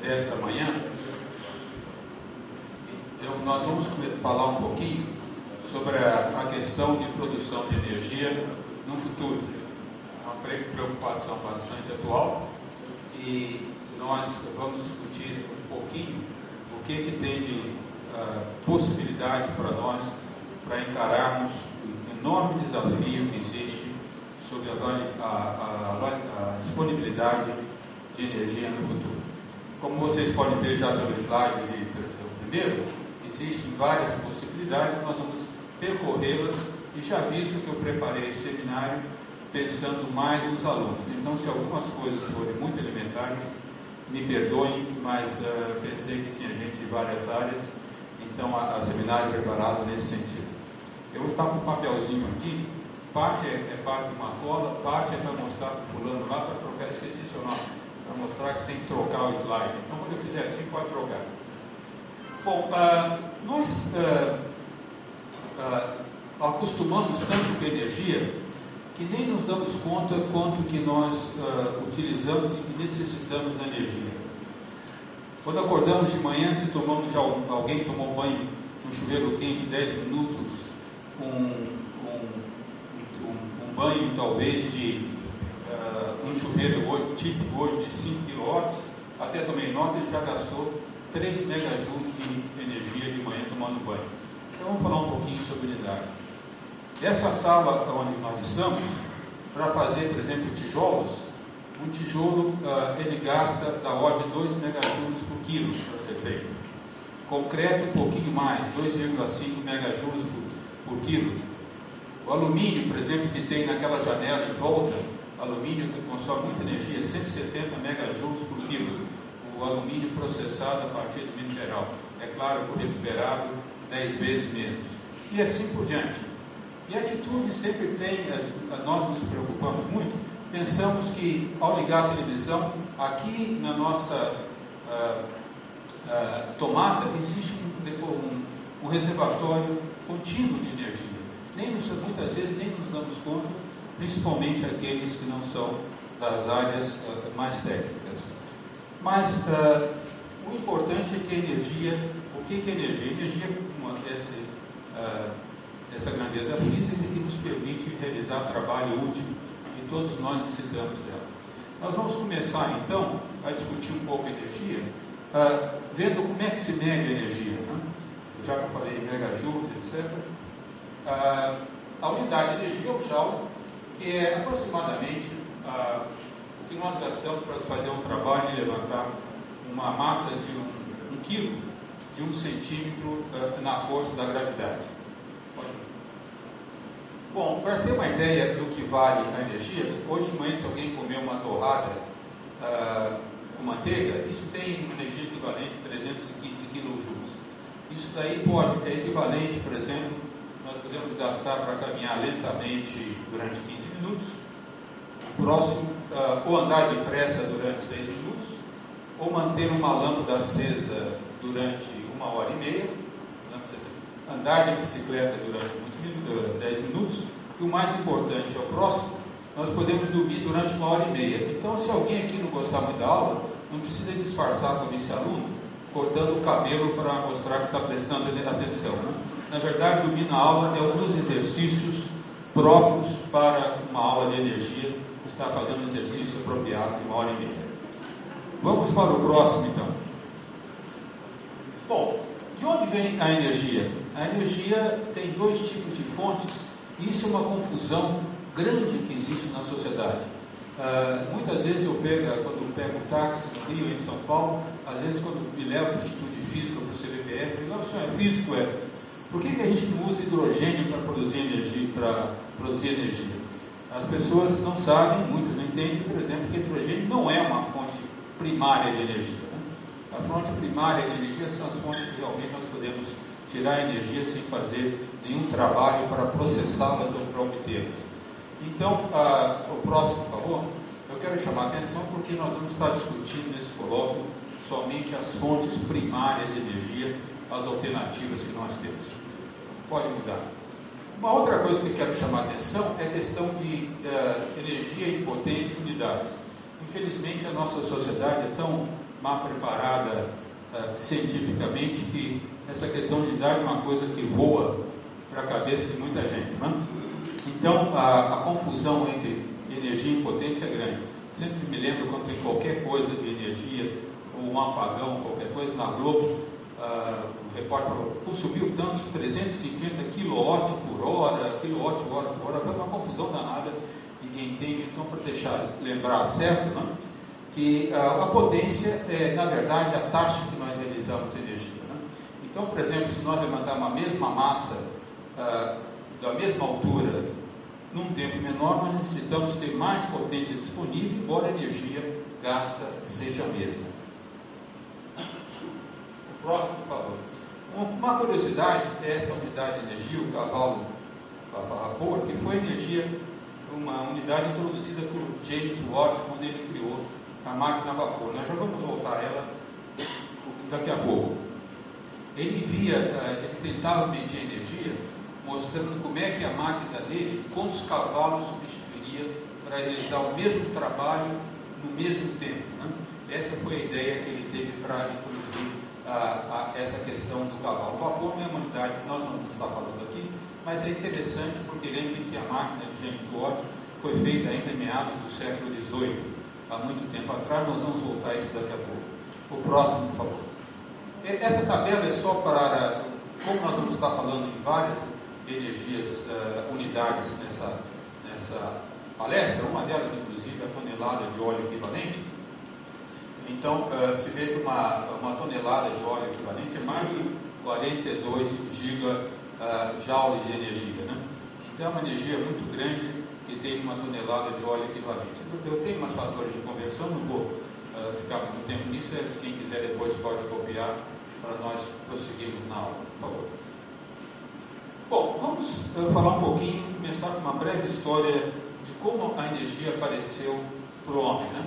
desta manhã, nós vamos falar um pouquinho sobre a questão de produção de energia no futuro. É uma preocupação bastante atual e nós vamos discutir um pouquinho o que tem de possibilidade para nós para encararmos o enorme desafio que existe sobre a disponibilidade de energia no futuro. Como vocês podem ver já pelo slide do primeiro, existem várias possibilidades, nós vamos percorrê-las e já aviso que eu preparei esse seminário pensando mais nos alunos. Então, se algumas coisas forem muito elementares, me perdoem, mas pensei que tinha gente de várias áreas, então o seminário preparado nesse sentido. Eu vou estar com um papelzinho aqui, parte é parte de uma cola, parte é para mostrar para o fulano lá, para trocar, esqueci seu nome, para mostrar que tem que trocar o slide. Então, quando eu fizer assim, pode trocar. Bom, nós acostumamos tanto com energia que nem nos damos conta quanto que nós utilizamos e necessitamos da energia. Quando acordamos de manhã, se tomamos alguém tomou banho num chuveiro quente 10 minutos, um banho talvez de um chuveiro típico hoje de 5 kW, até tomei nota, ele já gastou 3 megajoules de energia de manhã tomando banho. Então vamos falar um pouquinho sobre unidade. Essa sala onde nós estamos, para fazer, por exemplo, tijolos, um tijolo ele gasta da ordem de 2 megajoules por quilo para ser feito. Concreto um pouquinho mais, 2,5 megajoules por quilo. O alumínio, por exemplo, que tem naquela janela em volta, alumínio que consome muita energia, 170 megajoules por quilo. O alumínio processado a partir do mineral. É claro que o recuperado 10 vezes menos. E assim por diante. E a atitude sempre tem, nós nos preocupamos muito, pensamos que ao ligar a televisão, aqui na nossa tomada existe um reservatório contínuo de energia. Muitas vezes nem nos damos conta, principalmente aqueles que não são das áreas mais técnicas. Mas o importante é que a energia, o que é energia? Energia é essa grandeza física que nos permite realizar trabalho útil e todos nós necessitamos dela. Nós vamos começar então a discutir um pouco a energia, vendo como é que se mede a energia, né? Já que eu falei em megajoules, etc. A unidade de energia é o joule, que é aproximadamente o que nós gastamos para fazer um trabalho e levantar uma massa de 1 quilo de 1 centímetro na força da gravidade. Bom, para ter uma ideia do que vale a energia, hoje de manhã se alguém comer uma torrada com manteiga, isso tem energia equivalente a 315 kJ. Isso daí é equivalente, por exemplo, nós podemos gastar para caminhar lentamente durante 15 minutos, ou andar depressa durante 6 minutos, ou manter uma lâmpada acesa durante 1h30, andar de bicicleta durante 10 minutos, e o mais importante é o próximo, nós podemos dormir durante 1h30. Então, se alguém aqui não gostar muito da aula, não precisa disfarçar como esse aluno, cortando o cabelo para mostrar que está prestando atenção, né? Na verdade, dormir na aula é um dos exercícios próprios para uma aula de energia, está fazendo um exercício apropriado de 1h30. Vamos para o próximo, então. Bom, de onde vem a energia? A energia tem 2 tipos de fontes, e isso é uma confusão grande que existe na sociedade. Muitas vezes quando eu pego um táxi no Rio, em São Paulo, às vezes quando me levo para o Instituto de Física, para o CBPF, eu digo, o senhor é físico? Por que a gente não usa hidrogênio para produzir energia? As pessoas não sabem, muitas não entendem, por exemplo, que hidrogênio não é uma fonte primária de energia, né? A fonte primária de energia são as fontes que realmente nós podemos tirar energia sem fazer nenhum trabalho para processá-las ou para obtê-las. Então, o próximo, por favor, eu quero chamar a atenção porque nós vamos estar discutindo nesse colóquio somente as fontes primárias de energia, as alternativas que nós temos. Pode mudar. Uma outra coisa que eu quero chamar a atenção é a questão de energia em potência e unidades. Infelizmente, a nossa sociedade é tão mal preparada cientificamente, que essa questão de idade é uma coisa que voa para a cabeça de muita gente, né? Então, a confusão entre energia e potência é grande. Sempre me lembro quando tem qualquer coisa de energia, ou um apagão, qualquer coisa na Globo, o repórter falou, subiu tanto, 350 kW por hora, foi uma confusão danada, ninguém entende. Então, para lembrar certo, né, que a potência é, na verdade, a taxa que nós realizamos energia, né? Então, por exemplo, se nós levantarmos a mesma massa, da mesma altura, num tempo menor, nós necessitamos ter mais potência disponível, embora a energia gasta seja a mesma. O próximo, por favor. Uma curiosidade é essa unidade de energia, o cavalo a vapor, que foi uma unidade introduzida por James Watt quando ele criou a máquina a vapor. Nós já vamos voltar a ela daqui a pouco. Ele tentava medir a energia, mostrando como é que a máquina dele, quantos cavalos substituiria para realizar o mesmo trabalho no mesmo tempo, né? Essa foi a ideia que ele teve para introduzir essa questão do cavalo. O vapor não é uma unidade que nós não vamos estar falando aqui, mas é interessante porque lembrem que a máquina de James Watt foi feita ainda em meados do século XVIII, há muito tempo atrás. Nós vamos voltar a isso daqui a pouco. O próximo, por favor. Essa tabela é só para, como nós vamos estar falando em várias energias, unidades nessa palestra, uma delas inclusive a tonelada de óleo equivalente. Então, se vê que uma tonelada de óleo equivalente é mais de 42 gigajoules de energia, né? Então é uma energia muito grande que tem uma tonelada de óleo equivalente. Eu tenho umas fatores de conversão, não vou ficar muito tempo nisso, quem quiser depois pode copiar para nós prosseguirmos na aula, por favor. Bom, vamos falar um pouquinho, começar com uma breve história de como a energia apareceu para o homem, né?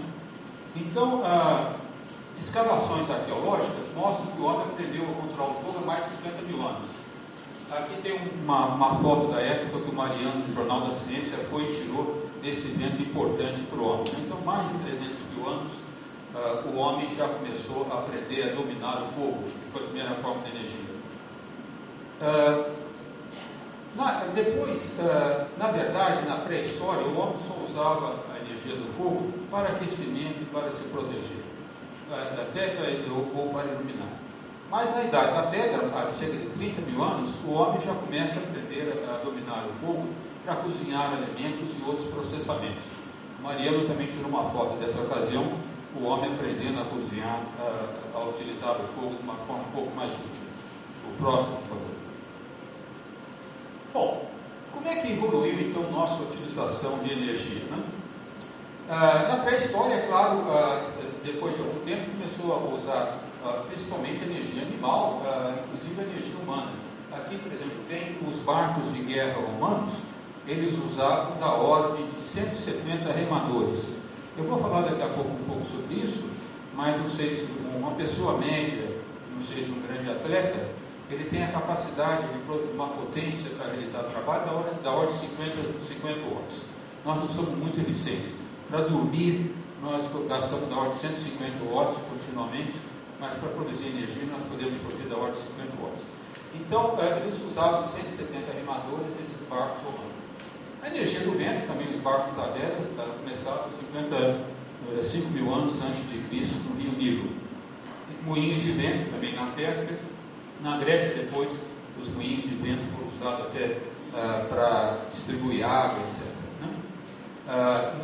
Então, escavações arqueológicas mostram que o homem aprendeu a controlar o fogo há mais de 50 mil anos. Aqui tem uma foto da época que o Mariano, do Jornal da Ciência, foi e tirou desse evento importante para o homem. Então, mais de 300 mil anos, o homem já começou a aprender a dominar o fogo, que foi a primeira forma de energia. Na verdade, na pré-história, o homem só usava a energia do fogo para aquecimento e para se proteger, até ou para iluminar. Mas na idade da pedra, há cerca de 30 mil anos, o homem já começa a aprender a dominar o fogo para cozinhar alimentos e outros processamentos. O Mariano também tirou uma foto dessa ocasião, o homem aprendendo a cozinhar, a utilizar o fogo de uma forma um pouco mais útil. O próximo, por favor. Bom, como é que evoluiu então nossa utilização de energia, né? Na pré-história, é claro, depois de algum tempo começou a usar principalmente energia animal, inclusive energia humana. Aqui, por exemplo, tem os barcos de guerra romanos, eles usavam da ordem de 170 remadores. Eu vou falar daqui a pouco um pouco sobre isso, mas não sei se uma pessoa média, não seja um grande atleta, ele tem a capacidade de uma potência para realizar o trabalho da ordem de 50 watts. Nós não somos muito eficientes. Para dormir, nós gastamos da ordem de 150 watts continuamente, mas para produzir energia nós podemos produzir da ordem de 50 watts. Então, eles usavam 170 remadores nesses barcos romanos. A energia do vento, também os barcos à vela, começaram 55 mil anos antes de Cristo no Rio Nilo. Moinhos de vento, também na Pérsia. Na Grécia, depois, os moinhos de vento foram usados até para distribuir água, etc. Né?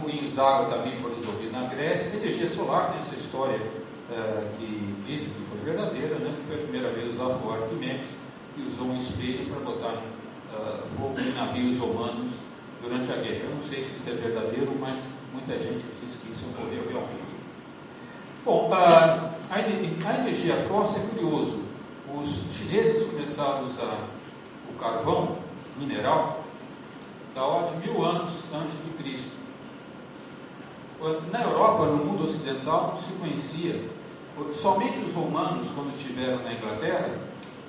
Moinhos d'água também foram desenvolvidos na Grécia. Energia solar, tem essa história que dizem que foi verdadeira, né? Que foi a primeira vez usada por Arquimedes, que usou um espelho para botar fogo em navios romanos durante a guerra. Eu não sei se isso é verdadeiro, mas muita gente diz que isso ocorreu realmente. Bom, a energia fóssil é curioso. Os chineses começaram a usar o carvão mineral da ordem de 1000 anos antes de Cristo. Na Europa, no mundo ocidental, não se conhecia. Somente os romanos, quando estiveram na Inglaterra,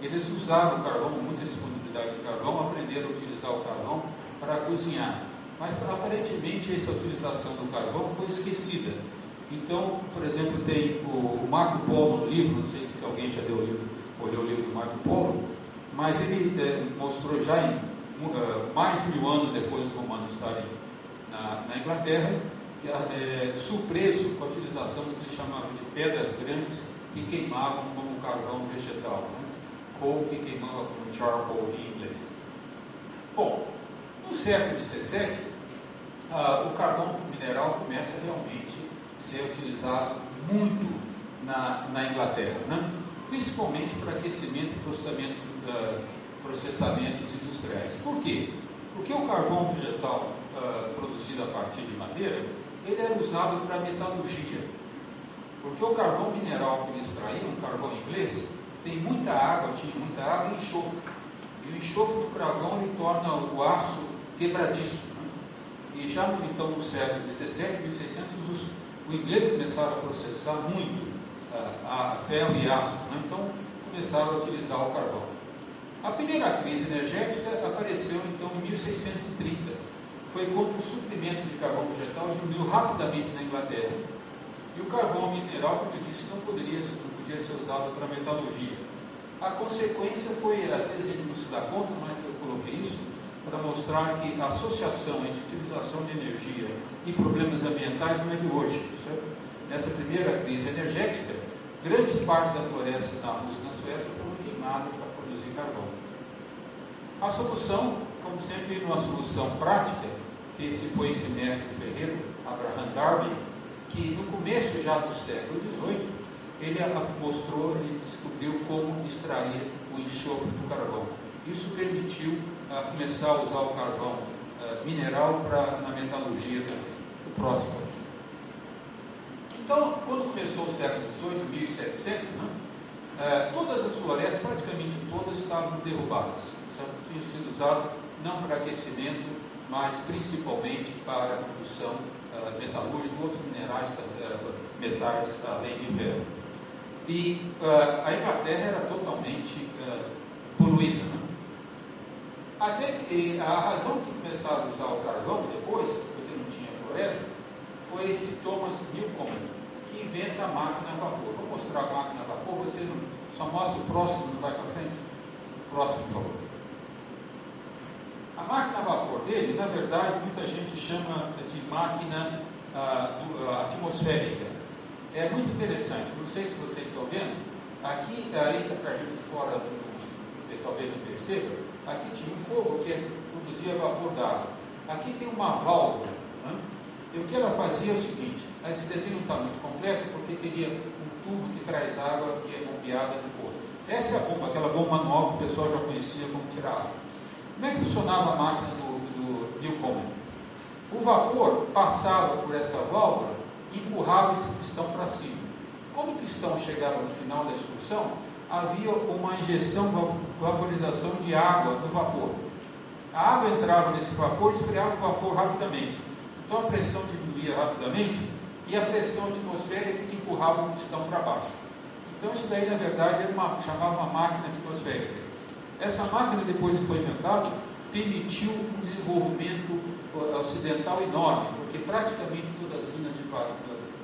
eles usavam o carvão, muita disponibilidade de carvão, aprenderam a utilizar o carvão para cozinhar. Mas aparentemente essa utilização do carvão foi esquecida. Então, por exemplo, tem o Marco Polo no livro, não sei se alguém já leu o livro, ou leu o livro do Marco Polo, mas ele mostrou já mais de 1000 anos depois dos romanos estarem na Inglaterra, surpreso com a utilização do que eles chamavam de pedras grandes que queimavam como carvão vegetal, né? Coal, que queimava como charcoal em inglês. Bom, no século XVII, o carvão mineral começa a realmente ser utilizado muito na Inglaterra, né? Principalmente para aquecimento e processamentos industriais. Por quê? Porque o carvão vegetal produzido a partir de madeira, ele era usado para metalurgia. Porque o carvão mineral que eles extraíam, o carvão inglês, tem muita água, tinha muita água e enxofre. E o enxofre do carvão ele torna o aço quebradiço, né? E já então, no século XVII, 1600, os ingleses começaram a processar muito a ferro e aço, né? Então começaram a utilizar o carvão. A primeira crise energética apareceu então em 1630. Foi quando o suprimento de carvão vegetal diminuiu rapidamente na Inglaterra. E o carvão mineral, como eu disse, não podia ser usado para metalurgia. A consequência foi, às vezes ele não se dá conta, mas eu coloquei isso para mostrar que a associação entre utilização de energia e problemas ambientais não é de hoje. Certo? Nessa primeira crise energética, grandes partes da floresta na Rússia e na Suécia foram queimadas para produzir carvão. A solução, como sempre, uma solução prática, que foi esse mestre ferreiro, Abraham Darby, que no começo já do século XVIII, ele mostrou e descobriu como extrair o enxofre do carvão. Isso permitiu começar a usar o carvão mineral na metalurgia também. O próximo. Então, quando começou o século XVIII, 1700, né, todas as florestas, praticamente todas, estavam derrubadas. Tinham sido usadas não para aquecimento, mas principalmente para a produção metalúrgica, outros minerais, metais além de ferro. E a Inglaterra era totalmente poluída. Né? A razão que começaram a usar o carvão depois, porque não tinha floresta, foi esse Thomas Newcomen, que inventa a máquina a vapor. Vou mostrar a máquina a vapor, você só mostra o próximo, não vai para frente? O próximo, por favor. A máquina a vapor dele, na verdade, muita gente chama de máquina atmosférica. É muito interessante, não sei se vocês estão vendo, aqui, aí para a gente fora, talvez não perceba, aqui tinha um fogo que produzia vapor d'água. Aqui tem uma válvula, né? E o que ela fazia é o seguinte, esse desenho não está muito completo, porque teria um tubo que traz água, que é bombeada no poço. Essa é a bomba, aquela bomba manual que o pessoal já conhecia como tirar água. Como é que funcionava a máquina do Newcomen? O vapor passava por essa válvula e empurrava esse pistão para cima. Quando o pistão chegava no final da excursão, havia uma injeção, vaporização de água no vapor. A água entrava nesse vapor e esfriava o vapor rapidamente. Então a pressão diminuía rapidamente e a pressão atmosférica que empurrava o pistão para baixo. Então isso daí, na verdade, chamava uma máquina atmosférica. Essa máquina, depois que foi inventada, permitiu um desenvolvimento ocidental enorme, porque praticamente todas as minas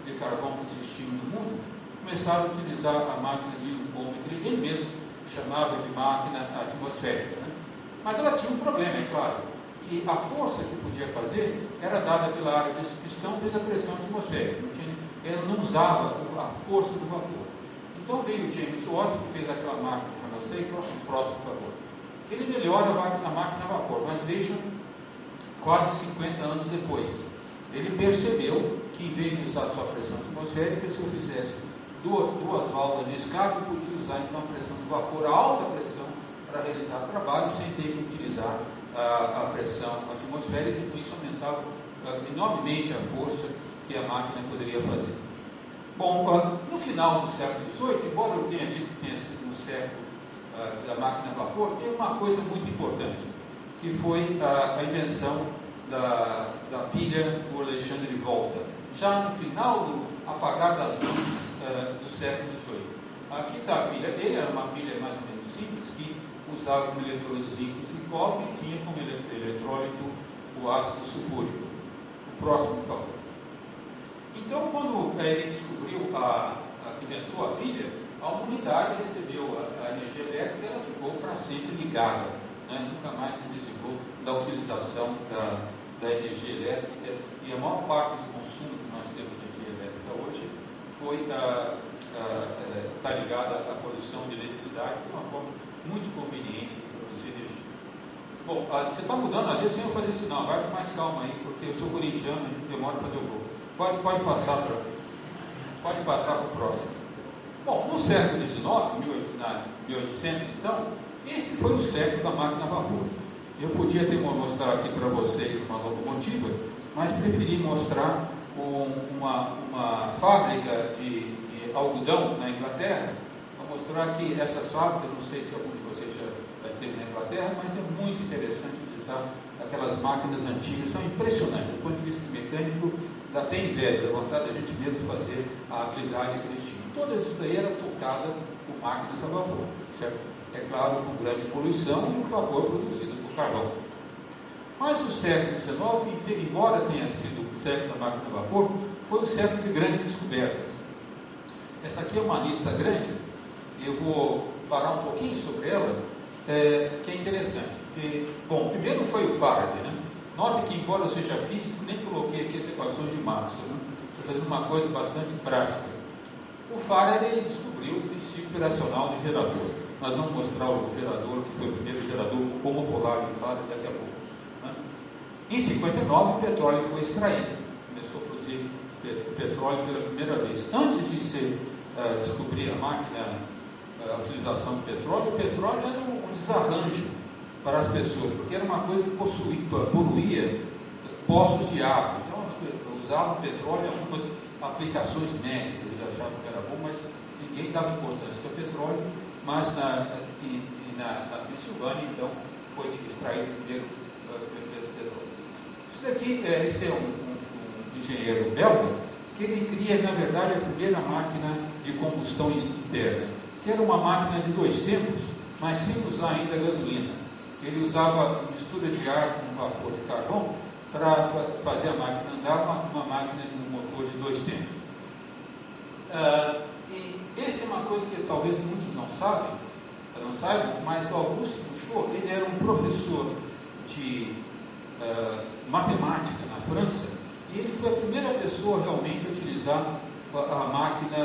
de carvão que existiam no mundo começaram a utilizar a máquina de Newcomen, que ele mesmo chamava de máquina atmosférica. Né? Mas ela tinha um problema, é claro, que a força que podia fazer era dada pela área desse pistão pela pressão atmosférica. Ela não usava a força do vapor. Então veio o James Watt, que fez aquela máquina que eu mostrei, próximo, por favor. Que ele melhora a máquina a vapor, mas vejam, quase 50 anos depois, ele percebeu que em vez de usar só a pressão atmosférica, se eu fizesse duas válvulas de escape, eu podia usar então a pressão do vapor, a alta pressão, para realizar trabalho, sem ter que utilizar a pressão atmosférica, e com isso aumentava enormemente a força que a máquina poderia fazer. Bom, no final do século XVIII, embora eu tenha dito que tenha sido no século da máquina a vapor, tem uma coisa muito importante, que foi a invenção da pilha por Alexandre Volta, já no final do apagar das luzes do século XVIII. Aqui está a pilha dele, era uma pilha mais ou menos simples, que usava como eletrodos íncos e cobre e tinha como eletrólito o ácido sulfúrico. O próximo, por favor. Então, quando ele descobriu, inventou a pilha, a humanidade recebeu a energia elétrica e ela ficou para sempre ligada, né? Nunca mais se desligou da utilização da energia elétrica, e a maior parte do consumo que nós temos de energia elétrica hoje está ligada à produção de eletricidade, de uma forma muito conveniente de produzir energia. Bom, você está mudando, às vezes sem eu fazer sinal, vai com mais calma aí, porque eu sou corintiano e demora a fazer o gol. Pode passar para o próximo. Bom, no século XIX, 1800 então, esse foi o século da máquina a vapor. Eu podia ter mostrado aqui para vocês uma locomotiva, mas preferi mostrar uma fábrica de algodão na Inglaterra, para mostrar que essas fábricas, não sei se algum de vocês já esteve na Inglaterra, mas é muito interessante visitar aquelas máquinas antigas, são impressionantes, do ponto de vista mecânico, dá até inveja, dá vontade da gente mesmo fazer a habilidade que eles tinham. Todas isso daí era tocada por máquinas a vapor, certo? É claro, com grande poluição e o vapor produzido por carvão. Mas o século XIX, embora tenha sido o século da máquina a vapor, foi o século de grandes descobertas. Essa aqui é uma lista grande, eu vou parar um pouquinho sobre ela, que é interessante. Bom, primeiro foi o Faraday, né? Note que, embora eu seja físico, nem coloquei aqui as equações de Maxwell, né? Estou fazendo uma coisa bastante prática. O Faraday descobriu o princípio operacional de gerador. Nós vamos mostrar o gerador, que foi o primeiro gerador homopolar de Faraday daqui a pouco, né? Em 59, o petróleo foi extraído. Começou a produzir petróleo pela primeira vez. Antes de se descobrir a máquina, a utilização do petróleo, o petróleo era um desarranjo para as pessoas, porque era uma coisa que poluía poços de água. Então, usavam petróleo em algumas aplicações médicas, eles achavam que era bom, mas ninguém dava importância para o petróleo. Mas na Pensilvânia, então, foi extraído o primeiro petróleo. Isso daqui, esse é um engenheiro belga, que ele cria, na verdade, a primeira máquina de combustão interna, que era uma máquina de 2 tempos, mas sem usar ainda gasolina. Ele usava mistura de ar com vapor de carvão para fazer a máquina andar, uma máquina de um motor de 2 tempos. E essa é uma coisa que talvez muitos não saibam, mas o Auguste Bouchot, ele era um professor de matemática na França, e ele foi a primeira pessoa realmente a utilizar a máquina,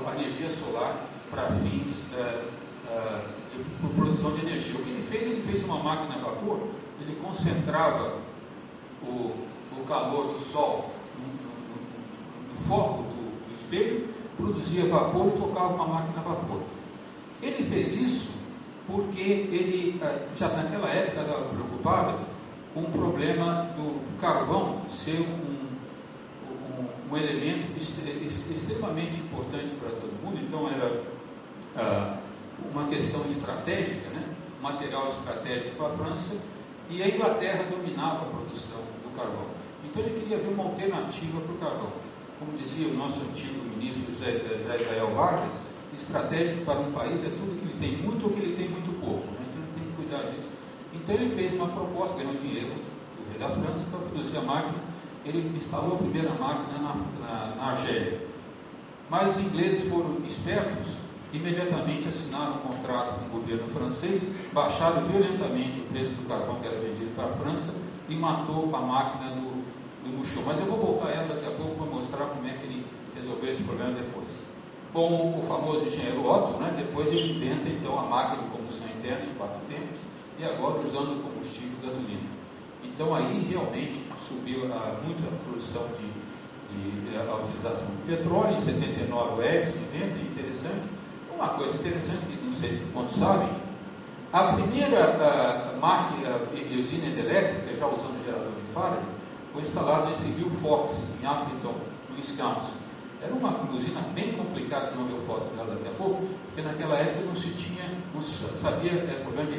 a energia solar para fins de produção de energia. O que ele fez? Ele fez uma máquina a vapor, ele concentrava o calor do sol no foco do espelho, produzia vapor e tocava uma máquina a vapor. Ele fez isso porque ele, já naquela época, estava preocupado com o problema do carvão ser um elemento extremamente importante para todo mundo. Então era uma questão estratégica, né? Um material estratégico para a França, e a Inglaterra dominava a produção do carvão. Então ele queria ver uma alternativa para o carvão. Como dizia o nosso antigo ministro José Israel Vargas, estratégico para um país é tudo que ele tem muito ou que ele tem muito pouco, né? Então ele tem que cuidar disso. Então ele fez uma proposta, ganhou dinheiro do rei da França para produzir a máquina. Ele instalou a primeira máquina na Argélia. Mas os ingleses foram espertos, imediatamente assinaram um contrato com o governo francês, baixaram violentamente o preço do carvão que era vendido para a França e matou a máquina do Bouchot. Mas eu vou voltar a ela daqui a pouco para mostrar como é que ele resolveu esse problema depois. Com o famoso engenheiro Otto, né, depois ele inventa então a máquina de combustão interna em 4 tempos, e agora usando combustível gasolina. Então aí realmente subiu muito a produção a utilização de petróleo. Em 79 o Edison inventa, interessante. Uma coisa interessante que não sei quantos sabem, a primeira usina hidrelétrica, já usando o gerador de Faraday, foi instalada nesse rio Fox, em Appleton, no Wisconsin. Era uma usina bem complicada, se não ver foto dela daqui a pouco, porque naquela época não sabia problema de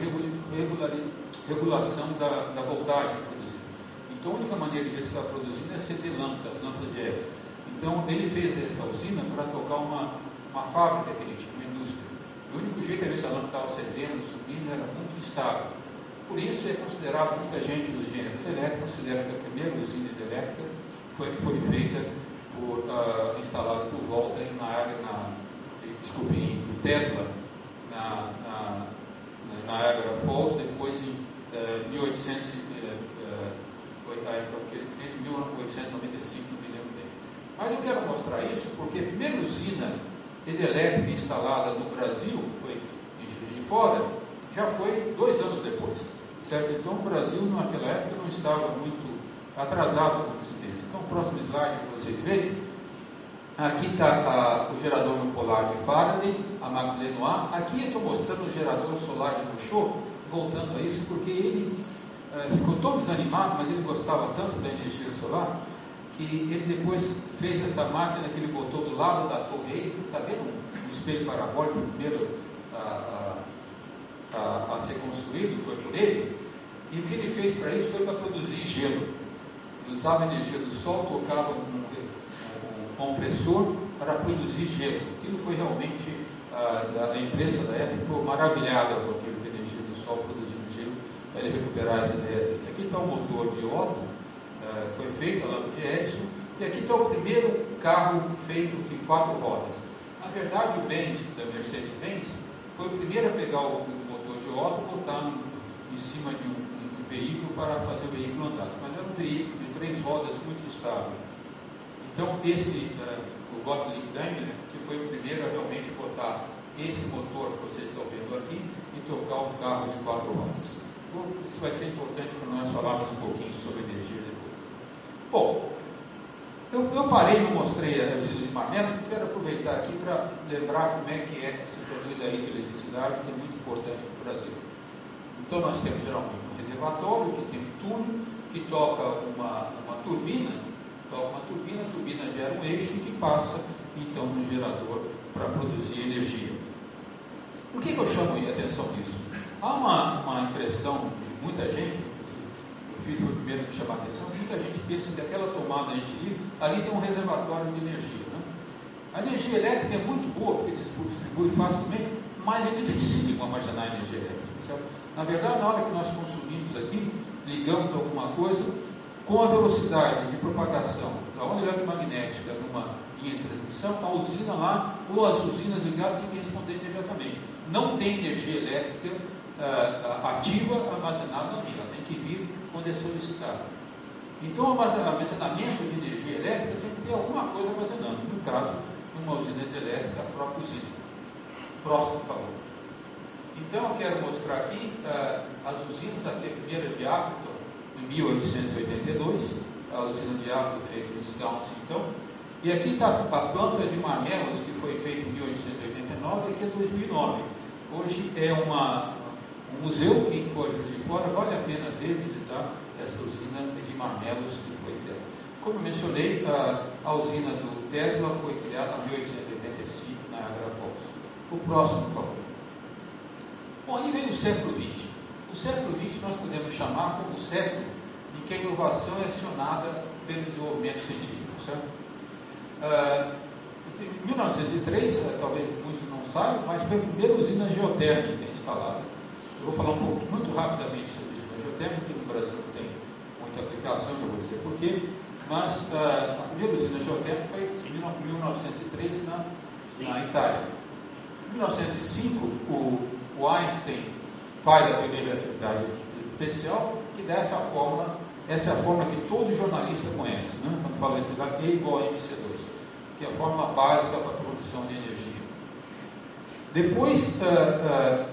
regulação da voltagem produzida. Então a única maneira de ver se está produzindo é acender lâmpadas de Edison. Então ele fez essa usina para tocar uma fábrica que ele tinha, uma indústria. O único jeito de ver se a lâmpada estava acendendo, subindo, era muito instável. Por isso é considerado, muita gente, os engenheiros elétricos, consideram que a primeira usina hidrelétrica foi feita instalado por volta em Tesla, na Niagara Falls, depois em 1895, não me lembro bem. Mas eu quero mostrar isso porque a primeira usina hidrelétrica instalada no Brasil, foi em Juiz de Fora, já foi 2 anos depois, certo? Então o Brasil naquela época não estava muito atrasado com esse tempo. Então o próximo slide que vocês verem, aqui está o gerador no polar de Faraday, a Mac-Lenoir. Aqui eu estou mostrando o gerador solar de Bouchot, voltando a isso, porque ele ficou tão desanimado, mas ele gostava tanto da energia solar, que ele depois fez essa máquina que ele botou do lado da torre Eiffel. Está vendo um espelho parabólico, o primeiro a ser construído, foi por ele, e o que ele fez para isso foi para produzir gelo. Ele usava a energia do sol, tocava um compressor para produzir gelo. Aquilo foi realmente, a imprensa da época ficou maravilhada com aquilo que a energia do sol produzindo gelo, para ele recuperar as ideias dele. Aqui está o motor de Otto, foi feito a lâmpada de Edison, e aqui está o primeiro carro feito de 4 rodas. Na verdade, o Benz, da Mercedes-Benz, foi o primeiro a pegar o motor de Otto e botar em cima de um veículo para fazer o veículo andar. Mas era um veículo de 3 rodas muito instável. Então, o Gottlieb Daimler, que foi o primeiro a realmente botar esse motor que vocês estão vendo aqui e tocar um carro de 4 rodas. Então, isso vai ser importante para nós falarmos um pouquinho sobre energia depois. Bom, eu parei e não mostrei a usina de Marmelo, porque quero aproveitar aqui para lembrar como é que se produz a hidroeletricidade, que é muito importante para o Brasil. Então, nós temos geralmente um reservatório, que tem um túnel, que toca uma turbina, a turbina gera um eixo que passa, então, no gerador para produzir energia. Por que eu chamo a atenção disso? Há uma impressão de muita gente, eu fui o primeiro a chamar a atenção, muita gente pensa que aquela tomada a gente liga, ali tem um reservatório de energia. Né? A energia elétrica é muito boa, porque distribui facilmente, mas é difícil armazenar energia elétrica. Certo? Na verdade, na hora que nós consumimos aqui, ligamos alguma coisa, com a velocidade de propagação da onda eletromagnética numa linha de transmissão, a usina lá, ou as usinas ligadas, tem que responder imediatamente. Não tem energia elétrica ativa armazenada na linha, ela tem que vir quando é solicitado. Então, o armazenamento de energia elétrica tem que ter alguma coisa armazenando. No caso, numa usina hidrelétrica, a própria usina. Próximo, por favor. Então, eu quero mostrar aqui as usinas. Aqui a primeira de Appleton, em 1882, a usina de Appleton feita em Wisconsin, então. E aqui está a planta de Marmelos, que foi feita em 1889, e aqui é 2009. Hoje é um museu, quem for Juiz de Fora, vale a pena ver, visitar essa usina de Marmelos que foi criada. Como eu mencionei, a usina do Tesla foi criada em 1885 na Niagara Falls. O próximo, por favor. Bom, aí vem o século XX. O século XX nós podemos chamar como o século em que a inovação é acionada pelo desenvolvimento científico, certo? Em 1903, talvez muitos não saibam, mas foi a primeira usina geotérmica instalada. Eu vou falar muito rapidamente sobre a usina geotérmica, que no Brasil não tem muita aplicação, já vou dizer porquê, mas a primeira usina geotérmica foi em 1903 na Itália. Em 1905, o Einstein faz a teoria da relatividade especial, que dá essa é a fórmula que todo jornalista conhece, né? Quando fala de relatividade, E igual a MC2, que é a fórmula básica para a produção de energia. Depois,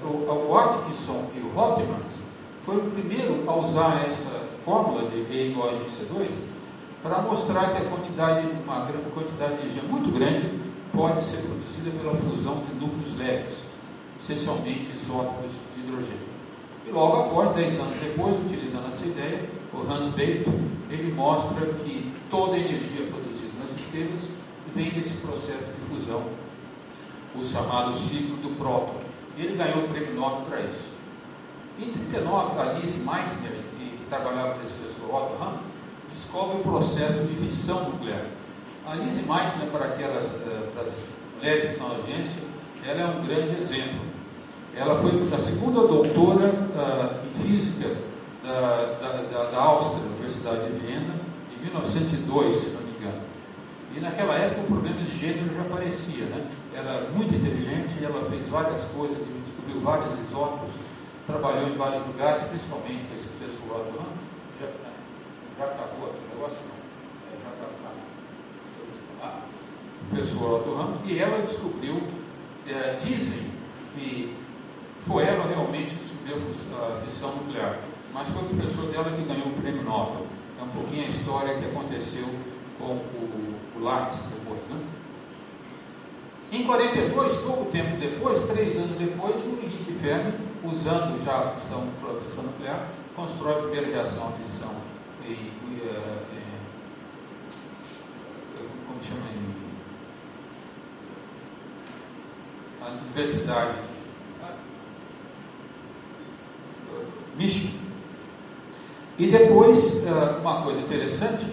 o Atkinson e o Hotmans foi o primeiro a usar essa fórmula de E igual a MC2 para mostrar que uma quantidade de energia muito grande pode ser produzida pela fusão de núcleos leves, essencialmente isótopos de hidrogênio. E logo após, 10 anos depois, utilizando essa ideia, o Hans Bethe, ele mostra que toda a energia produzida nas estrelas vem desse processo de fusão, o chamado ciclo do próton. E ele ganhou o prêmio Nobel para isso. Em 1939, a Lise Meitner, que trabalhava para esse professor Otto Hahn, descobre o processo de fissão nuclear. A Lise Meitner, para as mulheres que estão na audiência, ela é um grande exemplo. Ela foi a segunda doutora em física da Áustria, Universidade de Viena, em 1902, se não me engano. E naquela época o problema de gênero já aparecia, né? Era muito inteligente, ela fez várias coisas, descobriu vários isótopos, trabalhou em vários lugares, principalmente com esse professor Otto Hahn. Já acabou aqui o negócio? Não. Já acabou. O professor Otto Hahn, e ela descobriu, dizem que foi ela realmente que descobriu a fissão nuclear, mas foi o professor dela que ganhou o prêmio Nobel. É um pouquinho a história que aconteceu com o Latz depois, né? Em 42, pouco tempo depois, 3 anos depois, o Henrique Fermi, usando já a fissão nuclear, constrói a primeira reação à fissão como chama a Universidade de Michigan. E depois, uma coisa interessante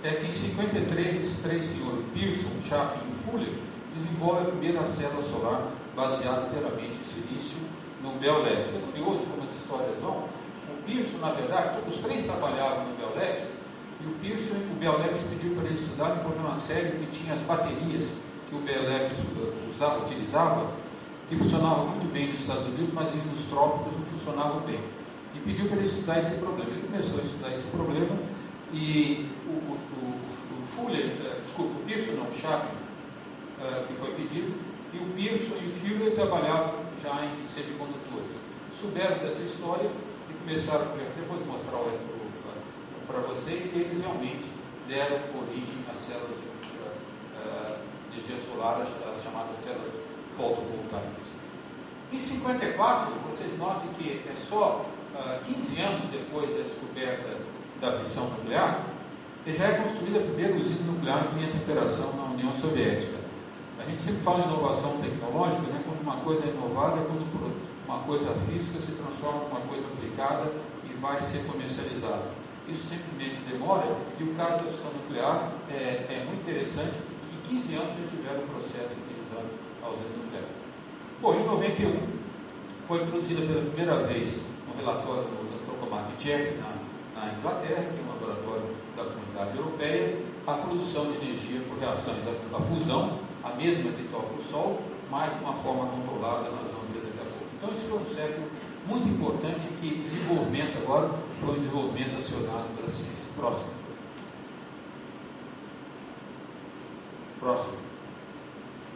é que em 53, esses 3 senhores, Pearson, Chapin e Fuller, desenvolvem a primeira célula solar baseada inteiramente em silício no Bell Labs. É curioso como essas histórias vão. O Pearson, na verdade, todos os 3 trabalhavam no Bell Labs, e o Bell Labs pediu para ele estudar por uma série que tinha as baterias que o Bell Labs utilizava, que funcionavam muito bem nos Estados Unidos, mas nos trópicos não funcionavam bem. E pediu para ele estudar esse problema. Ele começou a estudar esse problema e o Pearson, não, o Chapin, que foi pedido, e o Pearson e o Fuller trabalhavam já em semicondutores. Souberam dessa história e começaram a conversar. Depois vou mostrar para vocês, e eles realmente deram origem às células de energia solar, as chamadas células fotovoltaicas. Em 54, vocês notem que é só 15 anos depois da descoberta da fissão nuclear, já é construída a primeira usina nuclear em temperação na União Soviética. A gente sempre fala em inovação tecnológica, né? Quando uma coisa é inovada, é quando uma coisa física se transforma em uma coisa aplicada e vai ser comercializada. Isso simplesmente demora, e o caso da fissão nuclear é muito interessante, que em 15 anos já tiveram o processo utilizando a usina nuclear. Bom, em 91, foi produzida pela primeira vez no relatório do Tokamak Jet na Inglaterra, que é um laboratório da Comunidade Europeia, a produção de energia por reações à fusão, a mesma que toca o Sol, mas de uma forma controlada, nós vamos ver daqui a pouco. Então, esse foi um século muito importante, que desenvolvimento agora foi um desenvolvimento acionado pela ciência. Próximo.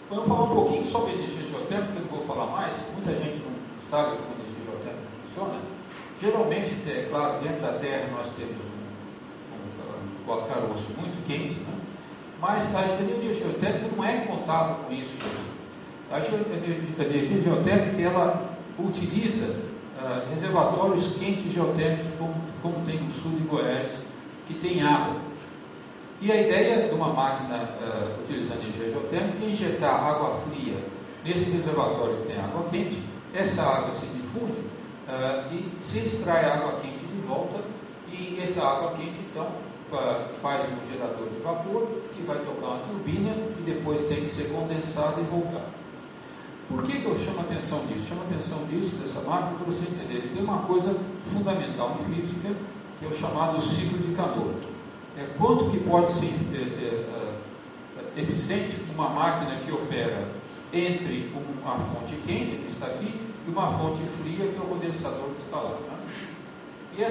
Bom, eu vou falar um pouquinho sobre energia geotérmica, que eu não vou falar mais. Muita gente não sabe como a energia geotérmica funciona. Geralmente, é claro, dentro da Terra nós temos um caroço muito quente, né? Mas a energia geotérmica não é incontável com isso. A energia geotérmica, ela utiliza reservatórios quentes geotérmicos, como tem no sul de Goiás, que tem água. E a ideia de uma máquina utilizando energia geotérmica é injetar água fria nesse reservatório que tem água quente. Essa água se difunde e se extrai água quente de volta, e essa água quente então faz um gerador de vapor que vai tocar uma turbina e depois tem que ser condensado e voltar. Por que eu chamo a atenção disso? Chamo a atenção disso, dessa máquina, para você entender. Ele tem uma coisa fundamental em física, que é o chamado ciclo de calor. Quanto que pode ser eficiente uma máquina que opera entre uma fonte quente, que está aqui, e uma fonte fria, que é o condensador que está lá, né? E a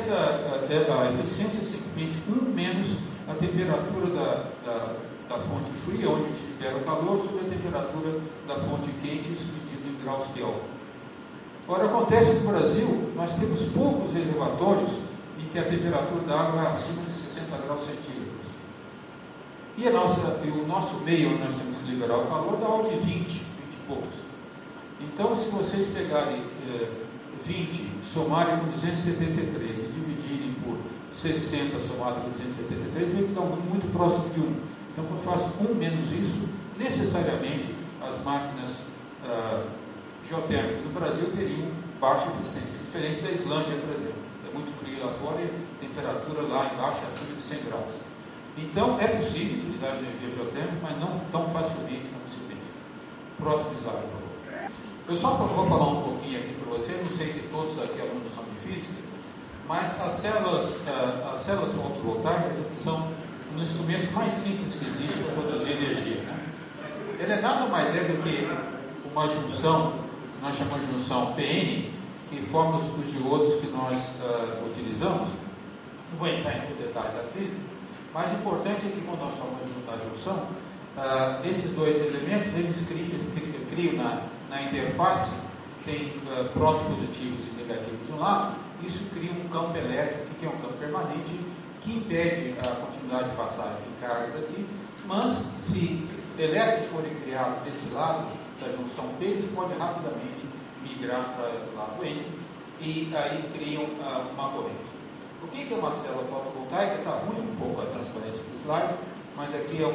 eficiência é simplesmente 1 menos a temperatura da fonte fria, onde a gente libera o calor, sobre a temperatura da fonte quente, isso medido em graus Kelvin. Agora, acontece que no Brasil, nós temos poucos reservatórios em que a temperatura da água é acima de 60 graus centígrados. E o nosso meio, onde nós temos que liberar o calor, dá ordem de 20 e poucos. Então, se vocês pegarem 20, somarem com 273 e dividirem por 60 somado com 273, vê que dá um número muito próximo de 1. Então, quando eu faço 1 menos isso, necessariamente as máquinas geotérmicas do Brasil teriam baixa eficiência, diferente da Islândia, por exemplo. É muito frio lá fora e a temperatura lá embaixo é acima de 100 graus. Então, é possível utilizar a energia geotérmica, mas não tão facilmente como se pensa. Próximo slide, por favor. Eu só vou falar um pouquinho aqui para você, não sei se todos aqui alunos são de física, mas as células fotovoltaicas são um dos instrumentos mais simples que existe para produzir energia, né? Ele é nada mais do que uma junção, nós chamamos de junção PN, que forma os diodos que nós utilizamos. Não vou entrar em detalhe da física, mas o importante é que quando nós falamos da junção, esses dois elementos, eles criam na interface, tem prótons positivos e negativos de um lado, isso cria um campo elétrico, que é um campo permanente, que impede a continuidade de passagem de cargas aqui, mas se elétrons forem criados desse lado da junção P, eles podem rapidamente migrar para o lado N, e aí criam uma corrente. O que é uma célula fotovoltaica? Está ruim um pouco a transparência do slide, mas aqui é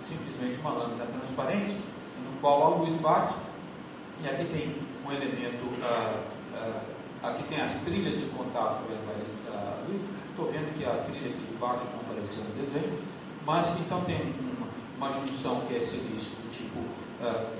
simplesmente uma lâmina transparente, no qual a luz bate, e aqui tem um elemento, aqui tem as trilhas de contato da luz. Estou vendo que a trilha aqui de baixo não apareceu no desenho, mas então tem uma junção que é silício do tipo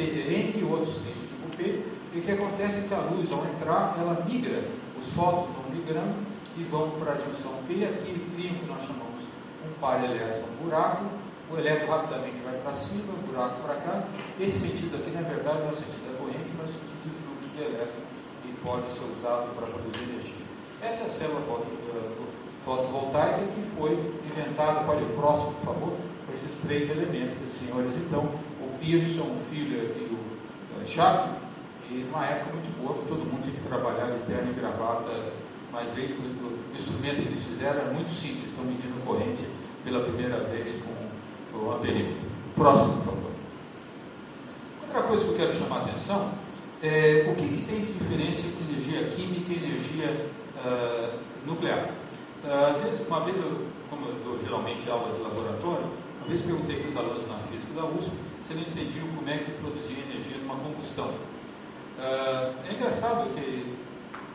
N e outros silícios tipo P, e o que acontece é que a luz, ao entrar, ela migra, os fótons vão migrando e vão para a junção P, aqui criam o que nós chamamos um par elétron buraco, o elétron rapidamente vai para cima, o buraco para cá. Esse sentido aqui, na verdade, não é o sentido da corrente, mas o sentido de fluxo de elétron, e pode ser usado para produzir energia. Essa é a célula fotovoltaica que foi inventada, olha o próximo, por favor, com esses três elementos, senhores, então, o Pearson, o Filler e o Chapman, e numa época muito boa, todo mundo tinha que trabalhar de terno e gravata, mas veio o instrumento que eles fizeram era muito simples, estão medindo corrente pela primeira vez com o amperímetro. Próximo, por favor. Outra coisa que eu quero chamar a atenção é o que tem de diferença entre energia química e energia nuclear. Às vezes, uma vez, como eu dou geralmente aula de laboratório, uma vez perguntei para os alunos na física da USP se eles entendiam como é que produzia energia numa combustão. É engraçado que,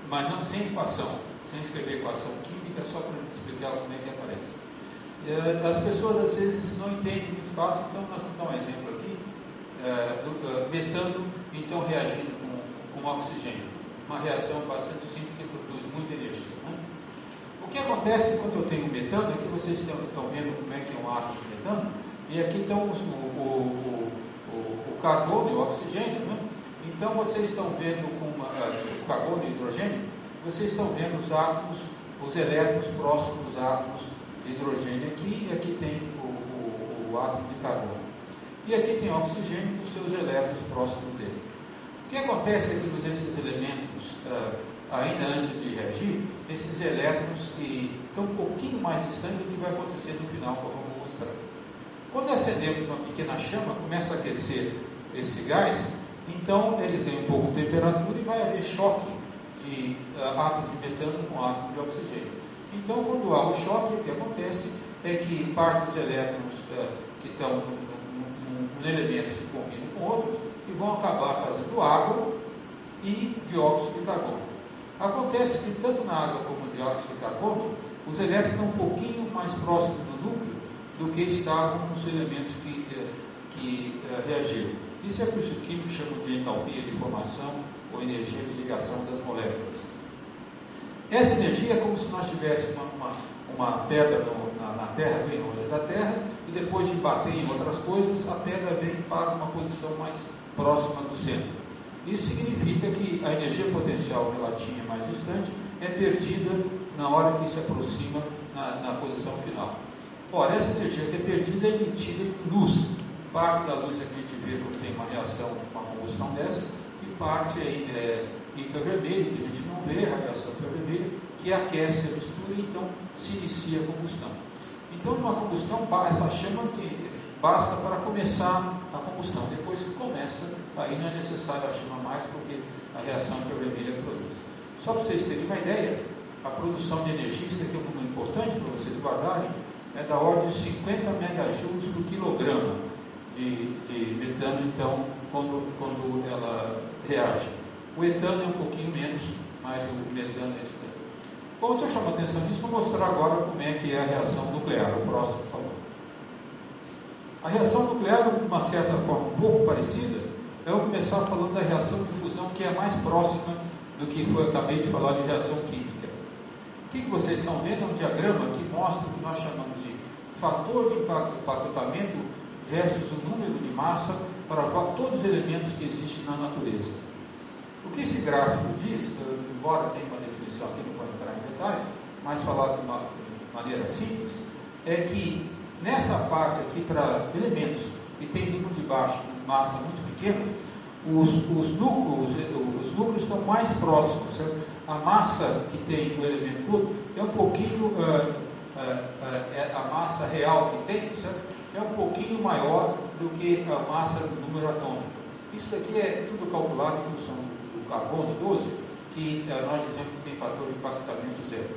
mas não sem equação, sem escrever equação química, só para explicar como é que aparece. As pessoas às vezes não entendem muito fácil, então nós vamos dar um exemplo aqui, metano então reagindo com oxigênio, uma reação bastante simples que produz muita energia, né? O que acontece quando eu tenho metano é que vocês estão vendo como é que é um átomo de metano, e aqui estão o carbono e o oxigênio, né? Então vocês estão vendo o carbono e o hidrogênio, vocês estão vendo os átomos, os elétrons próximos dos átomos de hidrogênio aqui, e aqui tem o átomo de carbono. E aqui tem o oxigênio com seus elétrons próximos dele. O que acontece é que esses elementos, ainda antes de reagir, esses elétrons que estão um pouquinho mais distantes do que vai acontecer no final, como eu vou mostrar. Quando acendemos uma pequena chama, começa a aquecer esse gás, então eles ganham um pouco de temperatura e vai haver choque de átomos de metano com átomos de oxigênio. Então, quando há o choque, o que acontece é que parte dos elétrons que estão num elemento se combinam com outro e vão acabar fazendo água e dióxido de carbono. Acontece que tanto na água como no dióxido de carbono, os elétrons estão um pouquinho mais próximos do núcleo do que estavam nos elementos que reagiram. Isso é o que os químicos chamam de entalpia de formação ou energia de ligação das moléculas. Essa energia é como se nós tivéssemos uma pedra na Terra, bem longe da Terra, e depois de bater em outras coisas, a pedra vem para uma posição mais próxima do centro. Isso significa que a energia potencial que ela tinha mais distante é perdida na hora que se aproxima na posição final. Ora, essa energia que é perdida é emitida em luz. Parte da luz aqui a gente vê quando tem uma reação com a combustão dessa, e parte é infravermelho, que a gente não vê, radiação infravermelha, que aquece a mistura e então se inicia a combustão. Então, numa combustão, essa chama que basta para começar a combustão. Depois que começa, aí não é necessário a chama mais, porque a reação infravermelha produz. Só para vocês terem uma ideia, a produção de energia, isso aqui é um número importante para vocês guardarem, é da ordem de 50 megajoules por quilograma de metano, então, quando ela reage. O etano é um pouquinho menos, mas o metano é isso daí. Bom, eu estou chamando a atenção nisso para mostrar agora como é que é a reação nuclear. O próximo, por favor. A reação nuclear, de uma certa forma um pouco parecida, eu vou começar falando da reação de fusão, que é mais próxima do que eu acabei de falar de reação química. O que vocês estão vendo é um diagrama que mostra o que nós chamamos de fator de empacotamento versus o número de massa para todos os elementos que existem na natureza. O que esse gráfico diz, embora tenha uma definição aqui, não vou entrar em detalhe, mas falar de uma maneira simples, é que nessa parte aqui, para elementos que tem número de massa muito pequeno, os núcleos estão mais próximos, certo? A massa que tem o elemento todo é um pouquinho, a massa real que tem, certo? É um pouquinho maior do que a massa do número atômico. Isso daqui é tudo calculado em função do carbono 12, que nós dizemos que tem fator de empacotamento zero.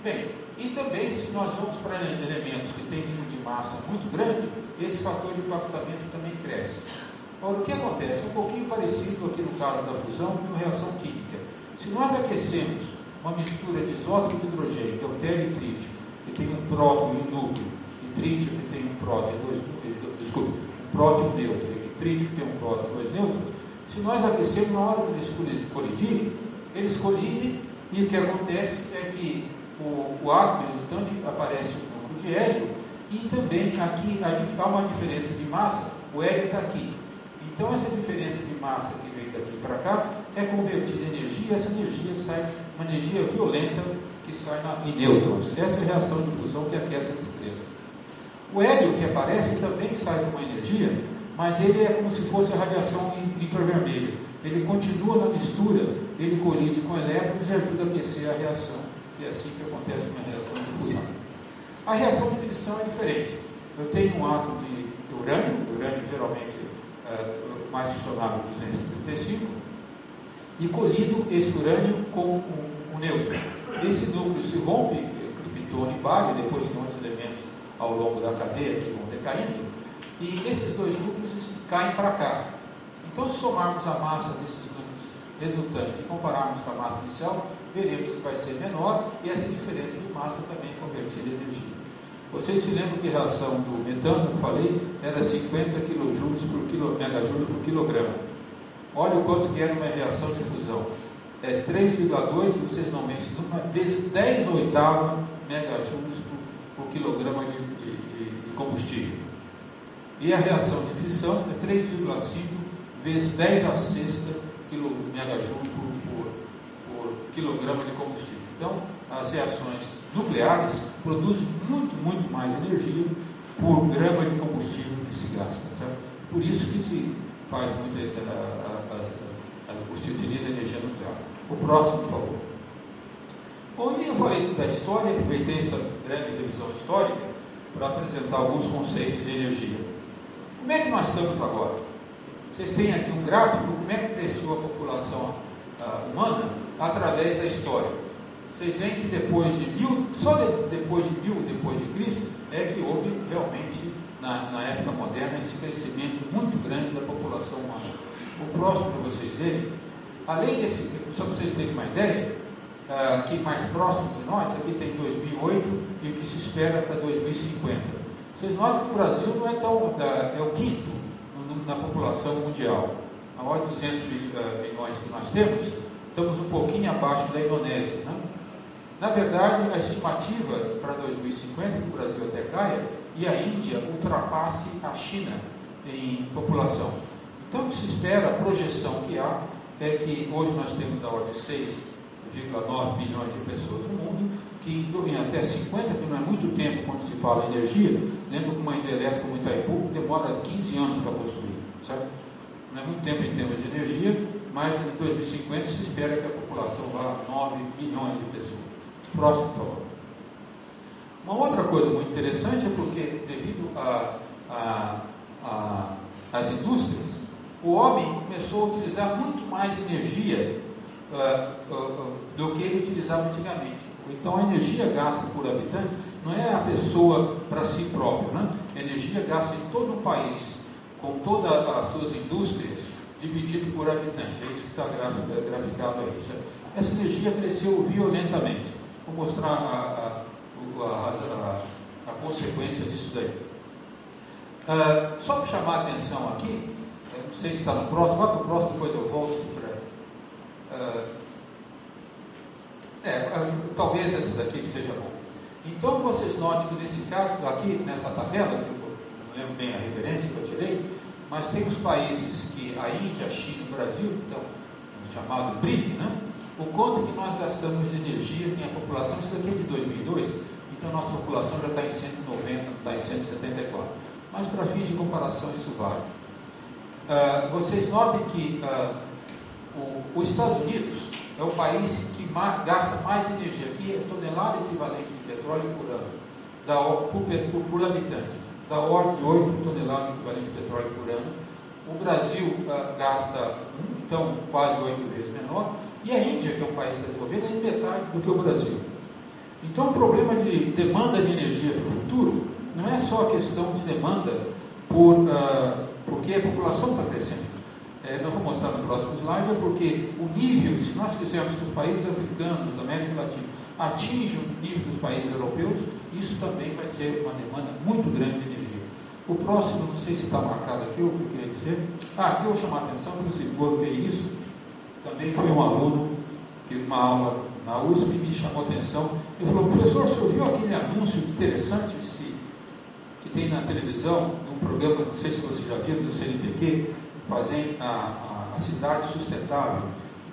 Bem, e também se nós vamos para elementos que têm número de massa muito grande, esse fator de empacotamento também cresce. Agora, o que acontece? É um pouquinho parecido aqui no caso da fusão com uma reação química. Se nós aquecemos uma mistura de isótopo de hidrogênio, deutério e trítio, que tem um próton e um núcleo, e trítio que tem um próton e um próton e um neutro, e trítio que tem um próton e dois nêutrons, se nós aquecemos, na hora que eles colidem, e o que acontece é que o átomo resultante aparece um núcleo de hélio, e também aqui há uma diferença de massa, o hélio está aqui. Então essa diferença de massa que vem daqui para cá é convertida em energia, e essa energia sai, uma energia violenta que sai em nêutrons. Essa é a reação de fusão que aquece as estrelas. O hélio que aparece também sai com uma energia, mas ele é como se fosse a radiação infravermelha. Ele continua na mistura, ele colide com elétrons e ajuda a aquecer a reação. E é assim que acontece uma reação de fusão. A reação de fissão é diferente. Eu tenho um átomo de urânio geralmente mais funcionável 235, e colido esse urânio com um nêutron. Esse núcleo se rompe, criptônio e bário, depois tem outros elementos ao longo da cadeia que vão decaindo, e esses dois núcleos caem para cá. Então, se somarmos a massa desses núcleos resultantes e compararmos com a massa inicial, veremos que vai ser menor, e essa diferença de massa também é convertida em energia. Vocês se lembram que a reação do metano, que eu falei, era 50 megajoules por quilograma. Olha o quanto que era uma reação de fusão. É 3,2, vocês não mencionam, vezes 10 oitava megajoules por quilograma de combustível. E a reação de fissão é 3,5 vezes 10 a sexta megajoules por quilograma de combustível. Então, as reações nucleares produzem muito mais energia por grama de combustível que se gasta, certo? Por isso que se faz muito, se utiliza energia nuclear. O próximo, por favor. Bom, eu falei da história, aproveitei essa breve revisão histórica para apresentar alguns conceitos de energia. Como é que nós estamos agora? Vocês têm aqui um gráfico, como é que cresceu a população humana através da história. Vocês veem que depois de depois de Cristo, é que houve realmente, na época moderna, esse crescimento muito grande da população humana. O próximo para vocês verem, além desse, só para vocês terem uma ideia, que mais próximo de nós, aqui tem 2008 e o que se espera para 2050. Vocês notam que o Brasil não é tão, é o quinto na população mundial. A ordem de 200 milhões que nós temos, estamos um pouquinho abaixo da Indonésia, né? Na verdade, a estimativa para 2050 é que o Brasil até caia e a Índia ultrapasse a China em população. Então, o que se espera, a projeção que há, é que hoje nós temos da ordem de 6,9 bilhões de pessoas no mundo, que em até 50, que não é muito tempo quando se fala em energia, lembra que uma hidrelétrica como Itaipu demora 15 anos para construir, certo? Não é muito tempo em termos de energia, mas em 2050 se espera que a população vá a 9 bilhões de pessoas. Próximo, por favor. Uma outra coisa muito interessante é porque, devido às indústrias, o homem começou a utilizar muito mais energia do que ele utilizava antigamente. Então, a energia gasta por habitante não é a pessoa para si própria, né? A energia gasta em todo o país, com todas as suas indústrias, dividido por habitante. É isso que está graficado aí. Certo? Essa energia cresceu violentamente. Vou mostrar a consequência disso daí. Só para chamar a atenção aqui, não sei se está no próximo, vai para o próximo, depois eu volto para... talvez essa daqui seja bom. Então, vocês notem que nesse caso, aqui nessa tabela, que eu não lembro bem a referência que eu tirei, mas tem os países que a Índia, a China e o Brasil, então, o chamado BRIC, né? O quanto que nós gastamos de energia em a população, isso daqui é de 2002, então a nossa população já está em 190, não está em 174. Mas para fins de comparação isso vale. Vocês notem que os Estados Unidos é o país que gasta mais energia, aqui é tonelada equivalente de petróleo por ano, por habitante, da ordem de 8 toneladas equivalente de petróleo por ano. O Brasil gasta, então, quase 8 vezes menor, e a Índia, que é um país desenvolvido, é metade do que o Brasil. Então, o problema de demanda de energia para o futuro não é só a questão de demanda porque a população está crescendo. Não vou mostrar no próximo slide, é porque o nível, se nós quisermos que os países africanos, da América Latina, atinjam o nível dos países europeus, isso também vai ser uma demanda muito grande de energia. O próximo, não sei se está marcado aqui, o que eu queria dizer. Aqui eu vou chamar a atenção para o segundo, que é isso. Também foi um aluno que numa aula na USP me chamou a atenção. Ele falou: professor, o senhor viu aquele anúncio interessante que tem na televisão, num programa, não sei se você já viu, do CNPq, fazem a cidade sustentável.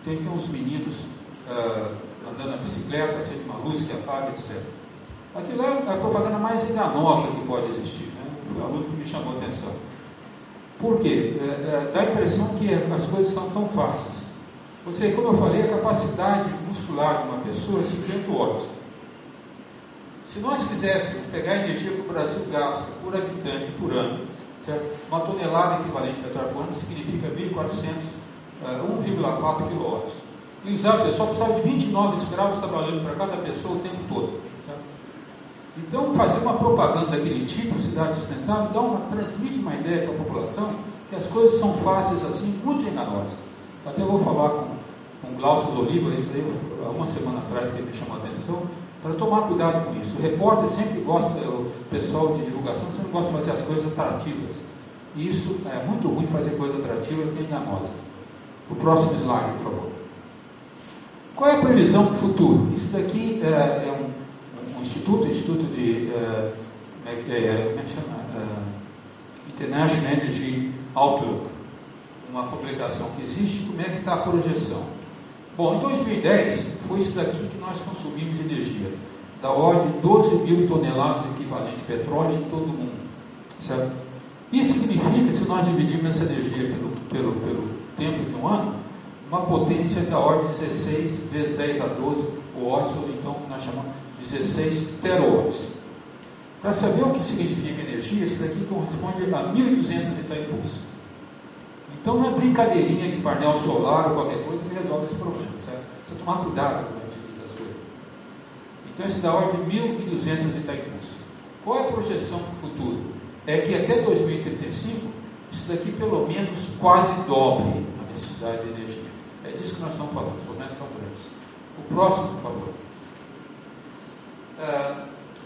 Então tem uns meninos andando na bicicleta, acende uma luz que apaga, etc. Aquilo é a propaganda mais enganosa que pode existir, né? Foi o aluno que me chamou a atenção. Por quê? Dá a impressão que as coisas são tão fáceis. Como eu falei, a capacidade muscular de uma pessoa é 50 watts. Se nós quiséssemos pegar a energia que o Brasil gasta por habitante por ano, certo? Uma tonelada equivalente de petróleo por ano significa 1,4 kW. E o pessoal precisava de 29 escravos trabalhando para cada pessoa o tempo todo. Certo? Então, fazer uma propaganda daquele tipo, cidade sustentável, transmite uma ideia para a população que as coisas são fáceis assim, muito enganosas. Até eu vou falar com o Glaucio Oliva, isso aí, há uma semana atrás, que ele me chamou a atenção, para tomar cuidado com isso. O repórter sempre gosta, o pessoal de divulgação sempre gosta de fazer as coisas atrativas. E isso é muito ruim, fazer coisa atrativa que é enganosa. O próximo slide, por favor. Qual é a previsão para o futuro? Isso daqui é um instituto de International Energy Outlook, uma publicação que existe. Como é que está a projeção? Bom, em 2010 foi isso daqui que nós consumimos de energia, da ordem de 12 mil toneladas equivalente de petróleo em todo o mundo, certo? Isso significa, se nós dividirmos essa energia pelo tempo de um ano, uma potência da ordem de 16 vezes 10 a 12 watts, ou então o que nós chamamos de 16 terawatts. Para saber o que significa energia, isso daqui corresponde a 1.200 Itaipus. Então não é brincadeirinha de painel solar ou qualquer coisa que resolve esse problema, certo? Precisa tomar cuidado quando a gente diz as coisas. Então isso dá ordem de 1.200 Itaipus. Qual é a projeção para o futuro? É que até 2035, isso daqui pelo menos quase dobre a necessidade de energia. É disso que nós estamos falando, os problemas são grandes. O próximo, por favor.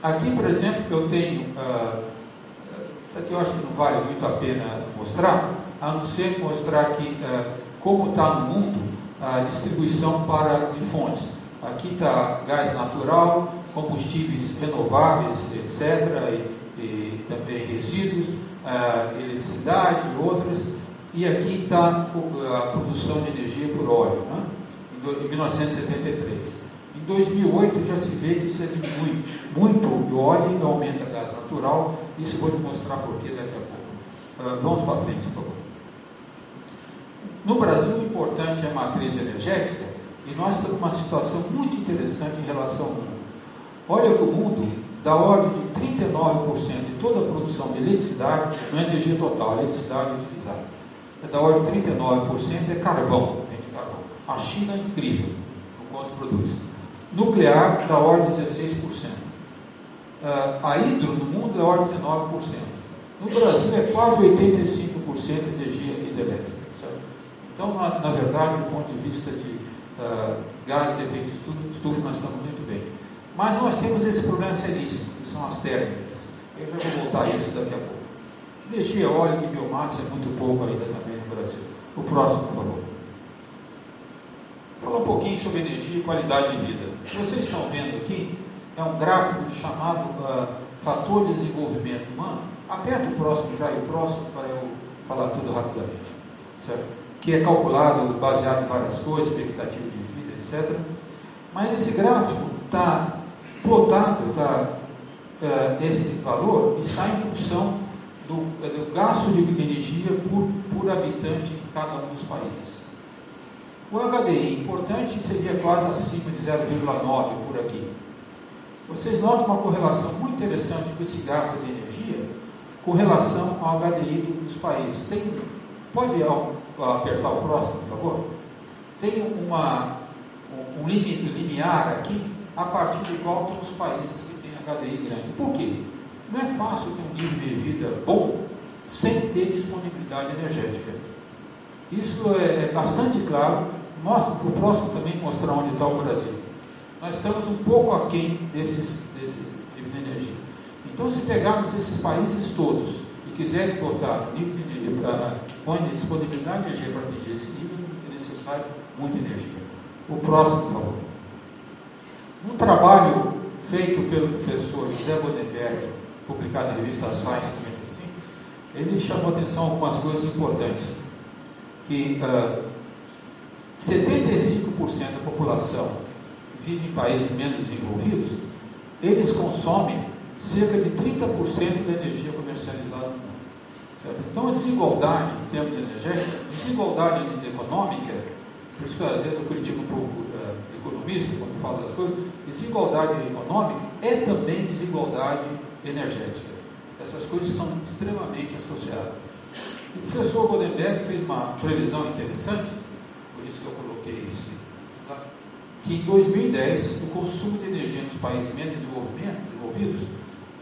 Aqui, por exemplo, eu tenho, isso aqui eu acho que não vale muito a pena mostrar, a não ser mostrar aqui como está no mundo a distribuição de fontes. Aqui está gás natural, combustíveis renováveis, etc., e também resíduos, eletricidade e outras, e aqui está a produção de energia por óleo, né? Em 1973. Em 2008 já se vê que isso diminui muito o óleo e aumenta gás natural. Isso eu vou lhe mostrar por que daqui a pouco. Vamos para frente, por favor. No Brasil, o importante é a matriz energética, e nós estamos numa situação muito interessante em relação ao mundo. Olha que o mundo, da ordem de 39% de toda a produção de eletricidade, não é energia total, a eletricidade é utilizada. Da ordem de 39% é carvão, A China é incrível o quanto produz. Nuclear, da ordem de 16%. A hidro no mundo é a ordem de 19%. No Brasil é quase 85% de energia hidrelétrica. Certo? Então, na verdade, do ponto de vista de gás de efeito estufa, nós estamos muito bem. Mas nós temos esse problema seríssimo, que são as térmicas. Eu já vou voltar a isso daqui a pouco. Energia eólica e biomassa é muito pouco ainda também no Brasil. O próximo, por favor. Falar um pouquinho sobre energia e qualidade de vida. Vocês estão vendo aqui é um gráfico chamado Fator de Desenvolvimento Humano. Aperta o próximo já e o próximo para eu falar tudo rapidamente, certo? Que é calculado baseado em várias coisas, expectativa de vida, etc. Mas esse gráfico está plotado, esse valor está em função do gasto de energia por habitante em cada um dos países. O HDI importante seria quase acima de 0,9 por aqui. Vocês notam uma correlação muito interessante com esse gasto de energia com relação ao HDI dos países. Pode apertar o próximo, por favor? Tem um limiar aqui, a partir do qual tem os países que têm HDI grande. Por quê? Não é fácil ter um nível de vida bom sem ter disponibilidade energética. Isso é bastante claro. O próximo também mostrar onde está o Brasil. Nós estamos um pouco aquém desse nível de energia. Então, se pegarmos esses países todos e quiserem botar nível de energia, põe disponibilidade de energia para atingir esse nível, é necessário muita energia. O próximo, por favor. Um trabalho feito pelo professor José Goldenberg, publicado na revista Science, ele chamou atenção a algumas coisas importantes. Que 75% da população vive em países menos desenvolvidos, eles consomem cerca de 30% da energia comercializada no mundo. Certo? Então, a desigualdade em termos energéticos, desigualdade econômica, por isso que às vezes eu critico um pouco economista quando falo das coisas, desigualdade econômica é também desigualdade energética. Essas coisas estão extremamente associadas. E o professor Goldenberg fez uma previsão interessante, por isso que eu coloquei isso, que em 2010 o consumo de energia nos países menos desenvolvidos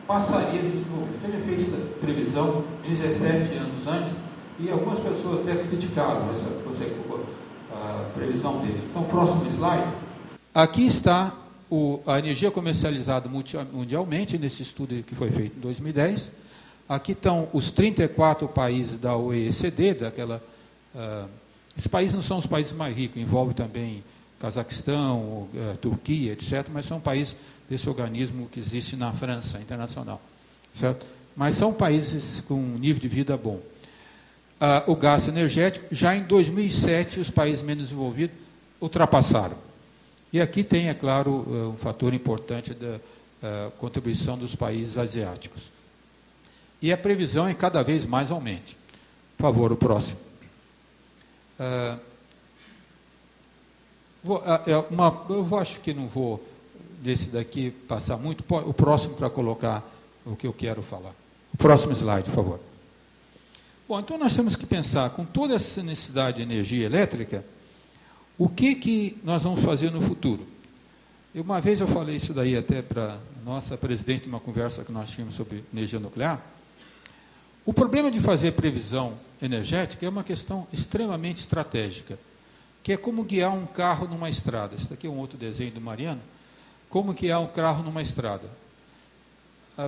passaria de desenvolvimento. Então, ele fez essa previsão 17 anos antes e algumas pessoas até criticaram a previsão dele. Então, próximo slide. Aqui está a energia comercializada mundialmente, nesse estudo que foi feito em 2010. Aqui estão os 34 países da OECD, esses países não são os países mais ricos, envolve também Cazaquistão, Turquia, etc., mas são países desse organismo que existe na França internacional, certo? Mas são países com um nível de vida bom. O gasto energético, já em 2007, os países menos desenvolvidos ultrapassaram. E aqui tem, é claro, um fator importante da contribuição dos países asiáticos. E a previsão é que cada vez mais aumente. Por favor, o próximo. Eu acho que não vou, desse daqui, passar muito. O próximo para colocar o que eu quero falar. O próximo slide, por favor. Bom, então nós temos que pensar, com toda essa necessidade de energia elétrica, o que nós vamos fazer no futuro? Uma vez eu falei isso daí até para a nossa presidente, numa conversa que nós tínhamos sobre energia nuclear. O problema de fazer previsão energética é uma questão extremamente estratégica, que é como guiar um carro numa estrada. Esse daqui é um outro desenho do Mariano. Como guiar um carro numa estrada.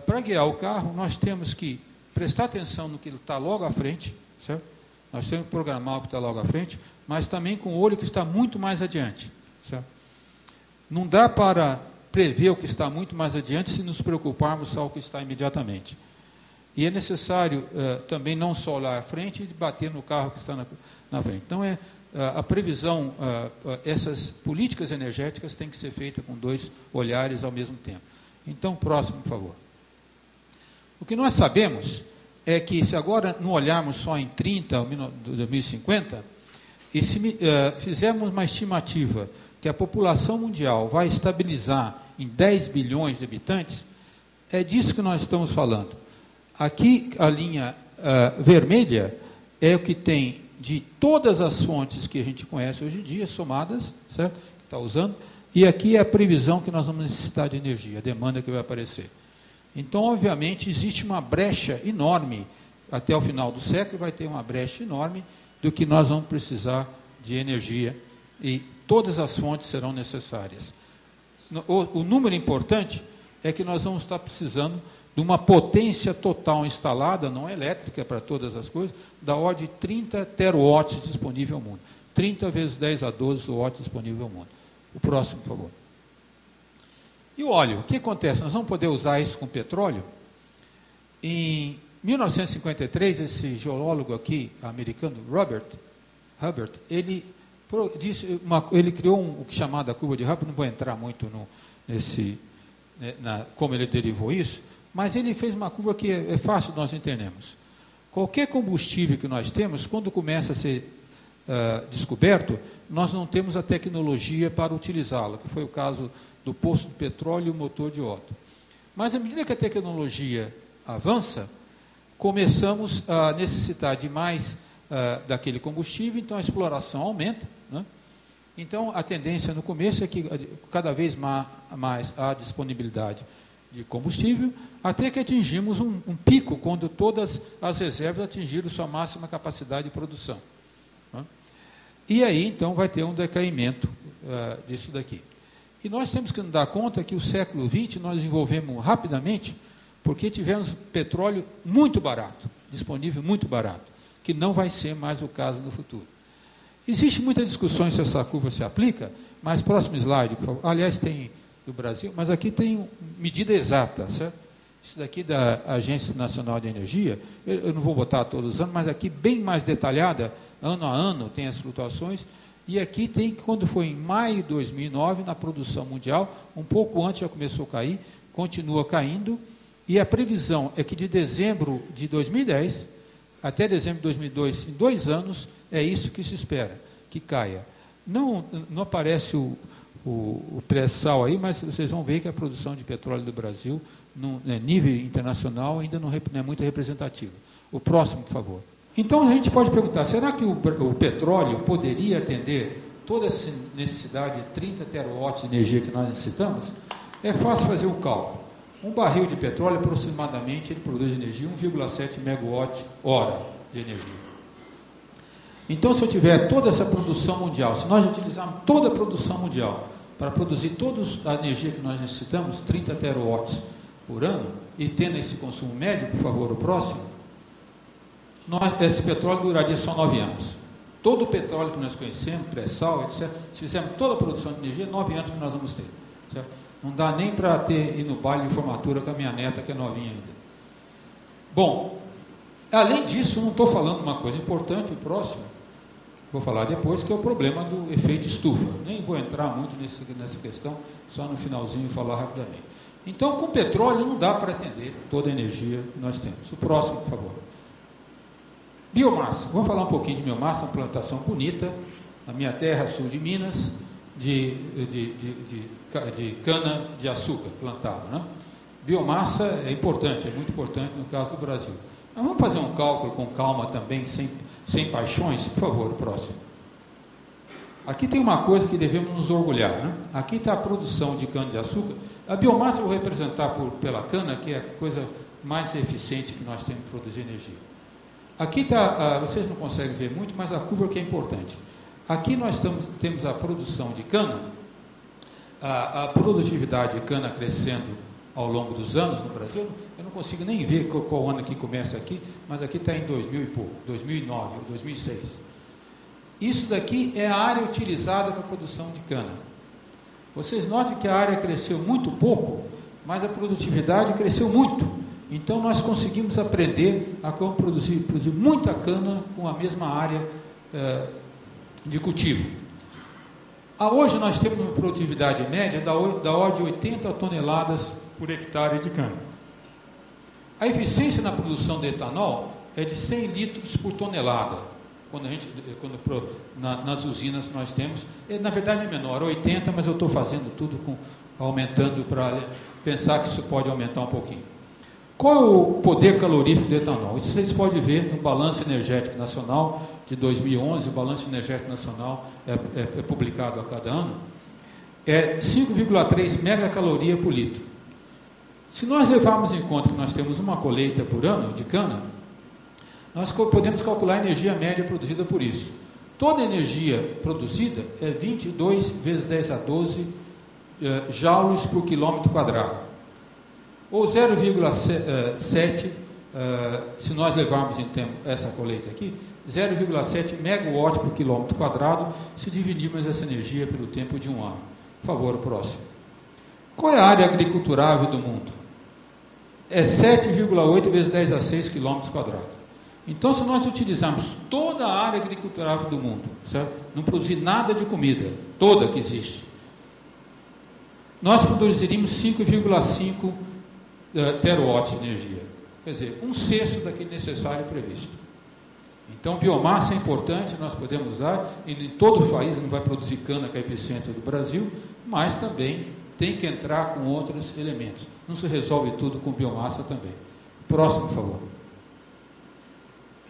Para guiar o carro, nós temos que prestar atenção no que está logo à frente, certo? Nós temos que programar o que está logo à frente, mas também com o olho que está muito mais adiante, certo? Não dá para prever o que está muito mais adiante se nos preocuparmos só com o que está imediatamente. E é necessário também não só olhar à frente e bater no carro que está na frente. Então, a previsão, essas políticas energéticas têm que ser feitas com dois olhares ao mesmo tempo. Então, próximo, por favor. O que nós sabemos é que, se agora não olharmos só em 30, 2050, e se fizermos uma estimativa que a população mundial vai estabilizar em 10 bilhões de habitantes, é disso que nós estamos falando. Aqui, a linha vermelha é o que tem de todas as fontes que a gente conhece hoje em dia, somadas, certo? Que está usando, e aqui é a previsão que nós vamos necessitar de energia, a demanda que vai aparecer. Então, obviamente, existe uma brecha enorme, até o final do século vai ter uma brecha enorme do que nós vamos precisar de energia, e todas as fontes serão necessárias. O número importante é que nós vamos estar precisando de uma potência total instalada, não elétrica para todas as coisas, da ordem de 30 terawatts disponível ao mundo. 30 vezes 10 a 12 watts disponível ao mundo. O próximo, por favor. E o óleo, o que acontece? Nós vamos poder usar isso com petróleo? Em 1953, esse geólogo aqui, americano, Robert Hubbard, ele criou o que é chamado a curva de Hubbard, não vou entrar muito como ele derivou isso, mas ele fez uma curva que é fácil de nós entendermos. Qualquer combustível que nós temos, quando começa a ser descoberto, nós não temos a tecnologia para utilizá-la, que foi o caso do poço de petróleo e o motor de Otto. Mas à medida que a tecnologia avança, começamos a necessitar de mais daquele combustível, então a exploração aumenta, né? Então a tendência no começo é que cada vez mais há disponibilidade de combustível, até que atingimos um pico, quando todas as reservas atingiram sua máxima capacidade de produção, né? E aí então vai ter um decaimento disso daqui. E nós temos que nos dar conta que o século XX nós desenvolvemos rapidamente, porque tivemos petróleo muito barato, disponível muito barato, que não vai ser mais o caso no futuro. Existe muita discussão se essa curva se aplica, mas próximo slide, por favor. Aliás, tem do Brasil, mas aqui tem medida exata, certo? Isso daqui da Agência Nacional de Energia, eu não vou botar todos os anos, mas aqui bem mais detalhada, ano a ano tem as flutuações, e aqui tem, quando foi em maio de 2009, na produção mundial, um pouco antes já começou a cair, continua caindo, e a previsão é que de dezembro de 2010 até dezembro de 2002, em 2 anos, é isso que se espera, que caia. Não aparece o pré-sal aí, mas vocês vão ver que a produção de petróleo do Brasil, no nível internacional, ainda não é muito representativa. O próximo, por favor. Então, a gente pode perguntar, será que o petróleo poderia atender toda essa necessidade de 30 terawatts de energia que nós necessitamos? É fácil fazer o cálculo. Um barril de petróleo, aproximadamente, ele produz energia 1,7 megawatt-hora de energia. Então, se eu tiver toda essa produção mundial, se nós utilizarmos toda a produção mundial para produzir toda a energia que nós necessitamos, 30 terawatts por ano, e tendo esse consumo médio, por favor, o próximo, esse petróleo duraria só 9 anos. Todo o petróleo que nós conhecemos, pré-sal, etc., se fizermos toda a produção de energia, 9 anos que nós vamos ter. Certo? Não dá nem para ir no baile de formatura com a minha neta, que é novinha ainda. Bom, além disso, não estou falando uma coisa importante, o próximo, vou falar depois, que é o problema do efeito estufa. Nem vou entrar muito nessa questão, só no finalzinho falar rapidamente. Então, com petróleo não dá para atender toda a energia que nós temos. O próximo, por favor. Biomassa. Vamos falar um pouquinho de biomassa, uma plantação bonita, na minha terra, sul de Minas, de cana de açúcar plantada, né? Biomassa é importante, é muito importante no caso do Brasil. Mas vamos fazer um cálculo com calma também, sem paixões? Por favor, o próximo. Aqui tem uma coisa que devemos nos orgulhar, né? Aqui está a produção de cana de açúcar. A biomassa eu vou representar pela cana, que é a coisa mais eficiente que nós temos para produzir energia. Aqui está, vocês não conseguem ver muito, mas a curva que é importante. Aqui nós temos a produção de cana, a produtividade de cana crescendo ao longo dos anos no Brasil. Eu não consigo nem ver qual ano que começa aqui, mas aqui está em 2000 e pouco, 2009, 2006. Isso daqui é a área utilizada para a produção de cana. Vocês notem que a área cresceu muito pouco, mas a produtividade cresceu muito. Então nós conseguimos aprender a como produzir muita cana com a mesma área de cultivo. Hoje nós temos uma produtividade média da ordem de 80 toneladas por hectare de cana. A eficiência na produção de etanol é de 100 litros por tonelada. Nas usinas nós temos, na verdade é menor, 80, mas eu estou fazendo tudo aumentando para pensar que isso pode aumentar um pouquinho. Qual é o poder calorífico do etanol? Isso vocês podem ver no Balanço Energético Nacional de 2011, o Balanço Energético Nacional é publicado a cada ano, é 5,3 megacaloria por litro. Se nós levarmos em conta que nós temos uma colheita por ano de cana, nós podemos calcular a energia média produzida por isso. Toda energia produzida é 22 vezes 10 a 12 joules por quilômetro quadrado. Ou 0,7, se nós levarmos em tempo essa colheita aqui, 0,7 megawatt por quilômetro quadrado, se dividirmos essa energia pelo tempo de um ano. Por favor, o próximo. Qual é a área agriculturável do mundo? É 7,8 vezes 10 a 6 quilômetros quadrados. Então, se nós utilizarmos toda a área agriculturável do mundo, certo? Não produzir nada de comida, toda que existe, nós produziríamos 5,5 terawatts de energia. Quer dizer, 1/6 daquele necessário previsto. Então, biomassa é importante, nós podemos usar, e em todo o país não vai produzir cana com a eficiência do Brasil, mas também tem que entrar com outros elementos. Não se resolve tudo com biomassa também. Próximo, por favor.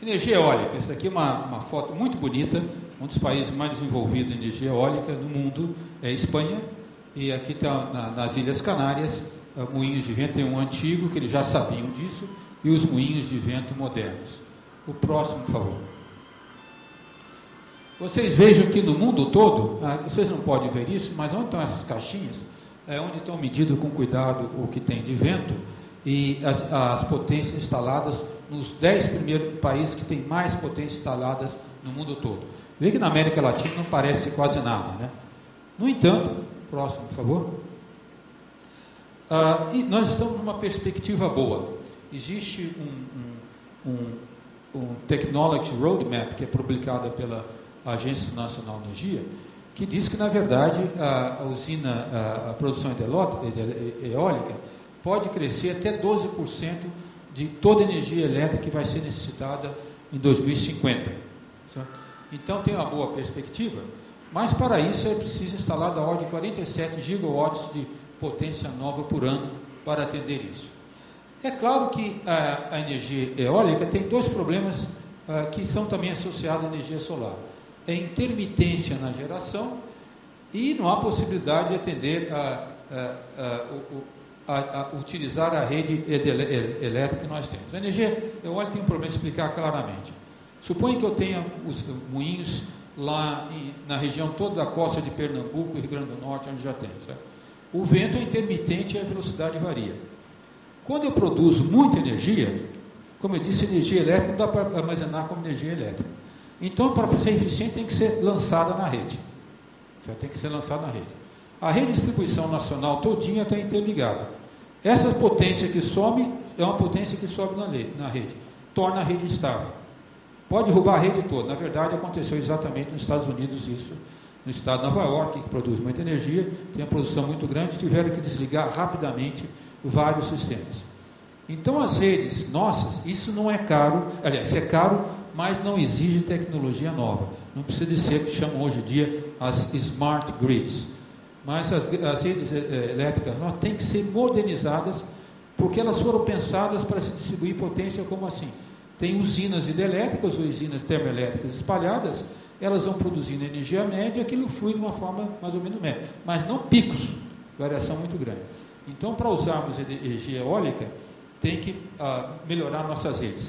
Energia eólica. Essa aqui é uma foto muito bonita. Um dos países mais desenvolvidos em energia eólica no mundo é a Espanha. E aqui está nas Ilhas Canárias, moinhos de vento. Tem um antigo, que eles já sabiam disso, e os moinhos de vento modernos. O próximo, por favor. Vocês vejam que no mundo todo, vocês não podem ver isso, mas onde estão essas caixinhas? É onde estão medindo com cuidado o que tem de vento e as potências instaladas nos 10 primeiros países que têm mais potências instaladas no mundo todo. Vê que na América Latina não parece quase nada, né? No entanto, próximo, por favor. E nós estamos numa perspectiva boa. Existe um Technology Roadmap, que é publicada pela Agência Nacional de Energia, que diz que, na verdade, a produção eólica pode crescer até 12% de toda a energia elétrica que vai ser necessitada em 2050. Certo? Então, tem uma boa perspectiva, mas para isso é preciso instalar da ordem de 47 gigawatts de potência nova por ano para atender isso. É claro que a energia eólica tem dois problemas que são também associados à energia solar. É intermitência na geração e não há possibilidade de atender a utilizar a rede elétrica que nós temos. A energia eólica tem um problema de explicar claramente. Suponha que eu tenha os moinhos lá na região toda da costa de Pernambuco e Rio Grande do Norte, onde já tem. Certo? O vento é intermitente e a velocidade varia. Quando eu produzo muita energia, como eu disse, energia elétrica não dá para armazenar como energia elétrica. Então, para ser eficiente, tem que ser lançada na rede. Tem que ser lançada na rede. A rede de distribuição nacional todinha está interligada. Essa potência que sobe é uma potência que sobe na rede. Torna a rede estável. Pode derrubar a rede toda. Na verdade, aconteceu exatamente nos Estados Unidos isso. No estado de Nova York, que produz muita energia, tem uma produção muito grande, tiveram que desligar rapidamente vários sistemas. Então, as redes nossas, isso não é caro, aliás, é caro, mas não exige tecnologia nova. Não precisa de ser o que chamam hoje em dia as smart grids. Mas as redes elétricas nós têm que ser modernizadas, porque elas foram pensadas para se distribuir potência como assim. Tem usinas hidrelétricas ou usinas termoelétricas espalhadas, elas vão produzindo energia média, aquilo flui de uma forma mais ou menos média, mas não picos, variação muito grande. Então, para usarmos energia eólica, tem que melhorar nossas redes.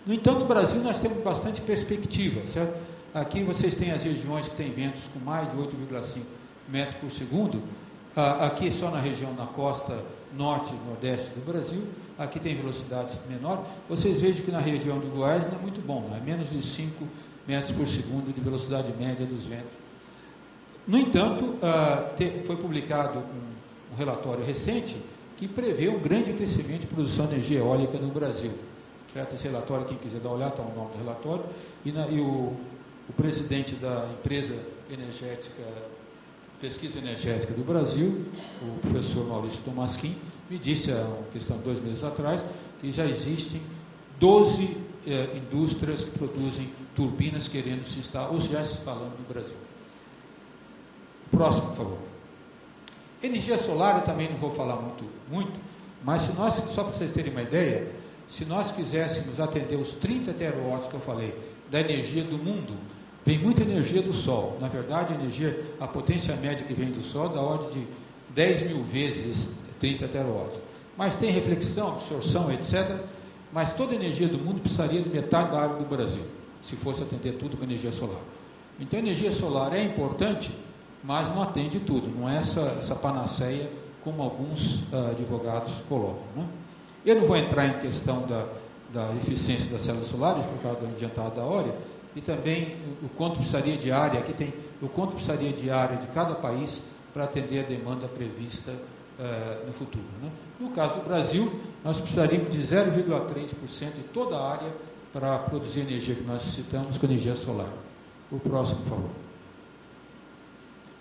No entanto, no Brasil nós temos bastante perspectiva, certo? Aqui vocês têm as regiões que têm ventos com mais de 8,5 metros por segundo. Aqui só na região, na costa norte e nordeste do Brasil. Aqui tem velocidades menores. Vocês vejam que na região de Goiás não é muito bom, não é menos de 5 metros por segundo de velocidade média dos ventos. No entanto, foi publicado um relatório recente que prevê um grande crescimento de produção de energia eólica no Brasil. Certo? Esse relatório, quem quiser dar uma olhada, está o nome do relatório. E o presidente da empresa energética, pesquisa energética do Brasil, o professor Maurício Tomasquim, me disse, há uma questão de 2 meses atrás, que já existem 12 indústrias que produzem turbinas querendo se instalar, ou já se instalando no Brasil. Próximo, por favor. Energia solar eu também não vou falar muito, mas se nós, só para vocês terem uma ideia, se nós quiséssemos atender os 30 terawatts que eu falei, da energia do mundo, vem muita energia do Sol. Na verdade, a potência média que vem do Sol é da ordem de 10 mil vezes 30 terawatts. Mas tem reflexão, absorção, etc. Mas toda a energia do mundo precisaria de metade da área do Brasil, se fosse atender tudo com energia solar. Então, a energia solar é importante, mas não atende tudo. Não é essa panaceia como alguns advogados colocam. Né? Eu não vou entrar em questão da eficiência das células solares, por causa do adiantado da hora, e também o quanto precisaria de área, aqui tem o quanto precisaria de área de cada país para atender a demanda prevista no futuro, né? No caso do Brasil, nós precisaríamos de 0,3% de toda a área para produzir a energia que nós necessitamos com energia solar. O próximo, por favor.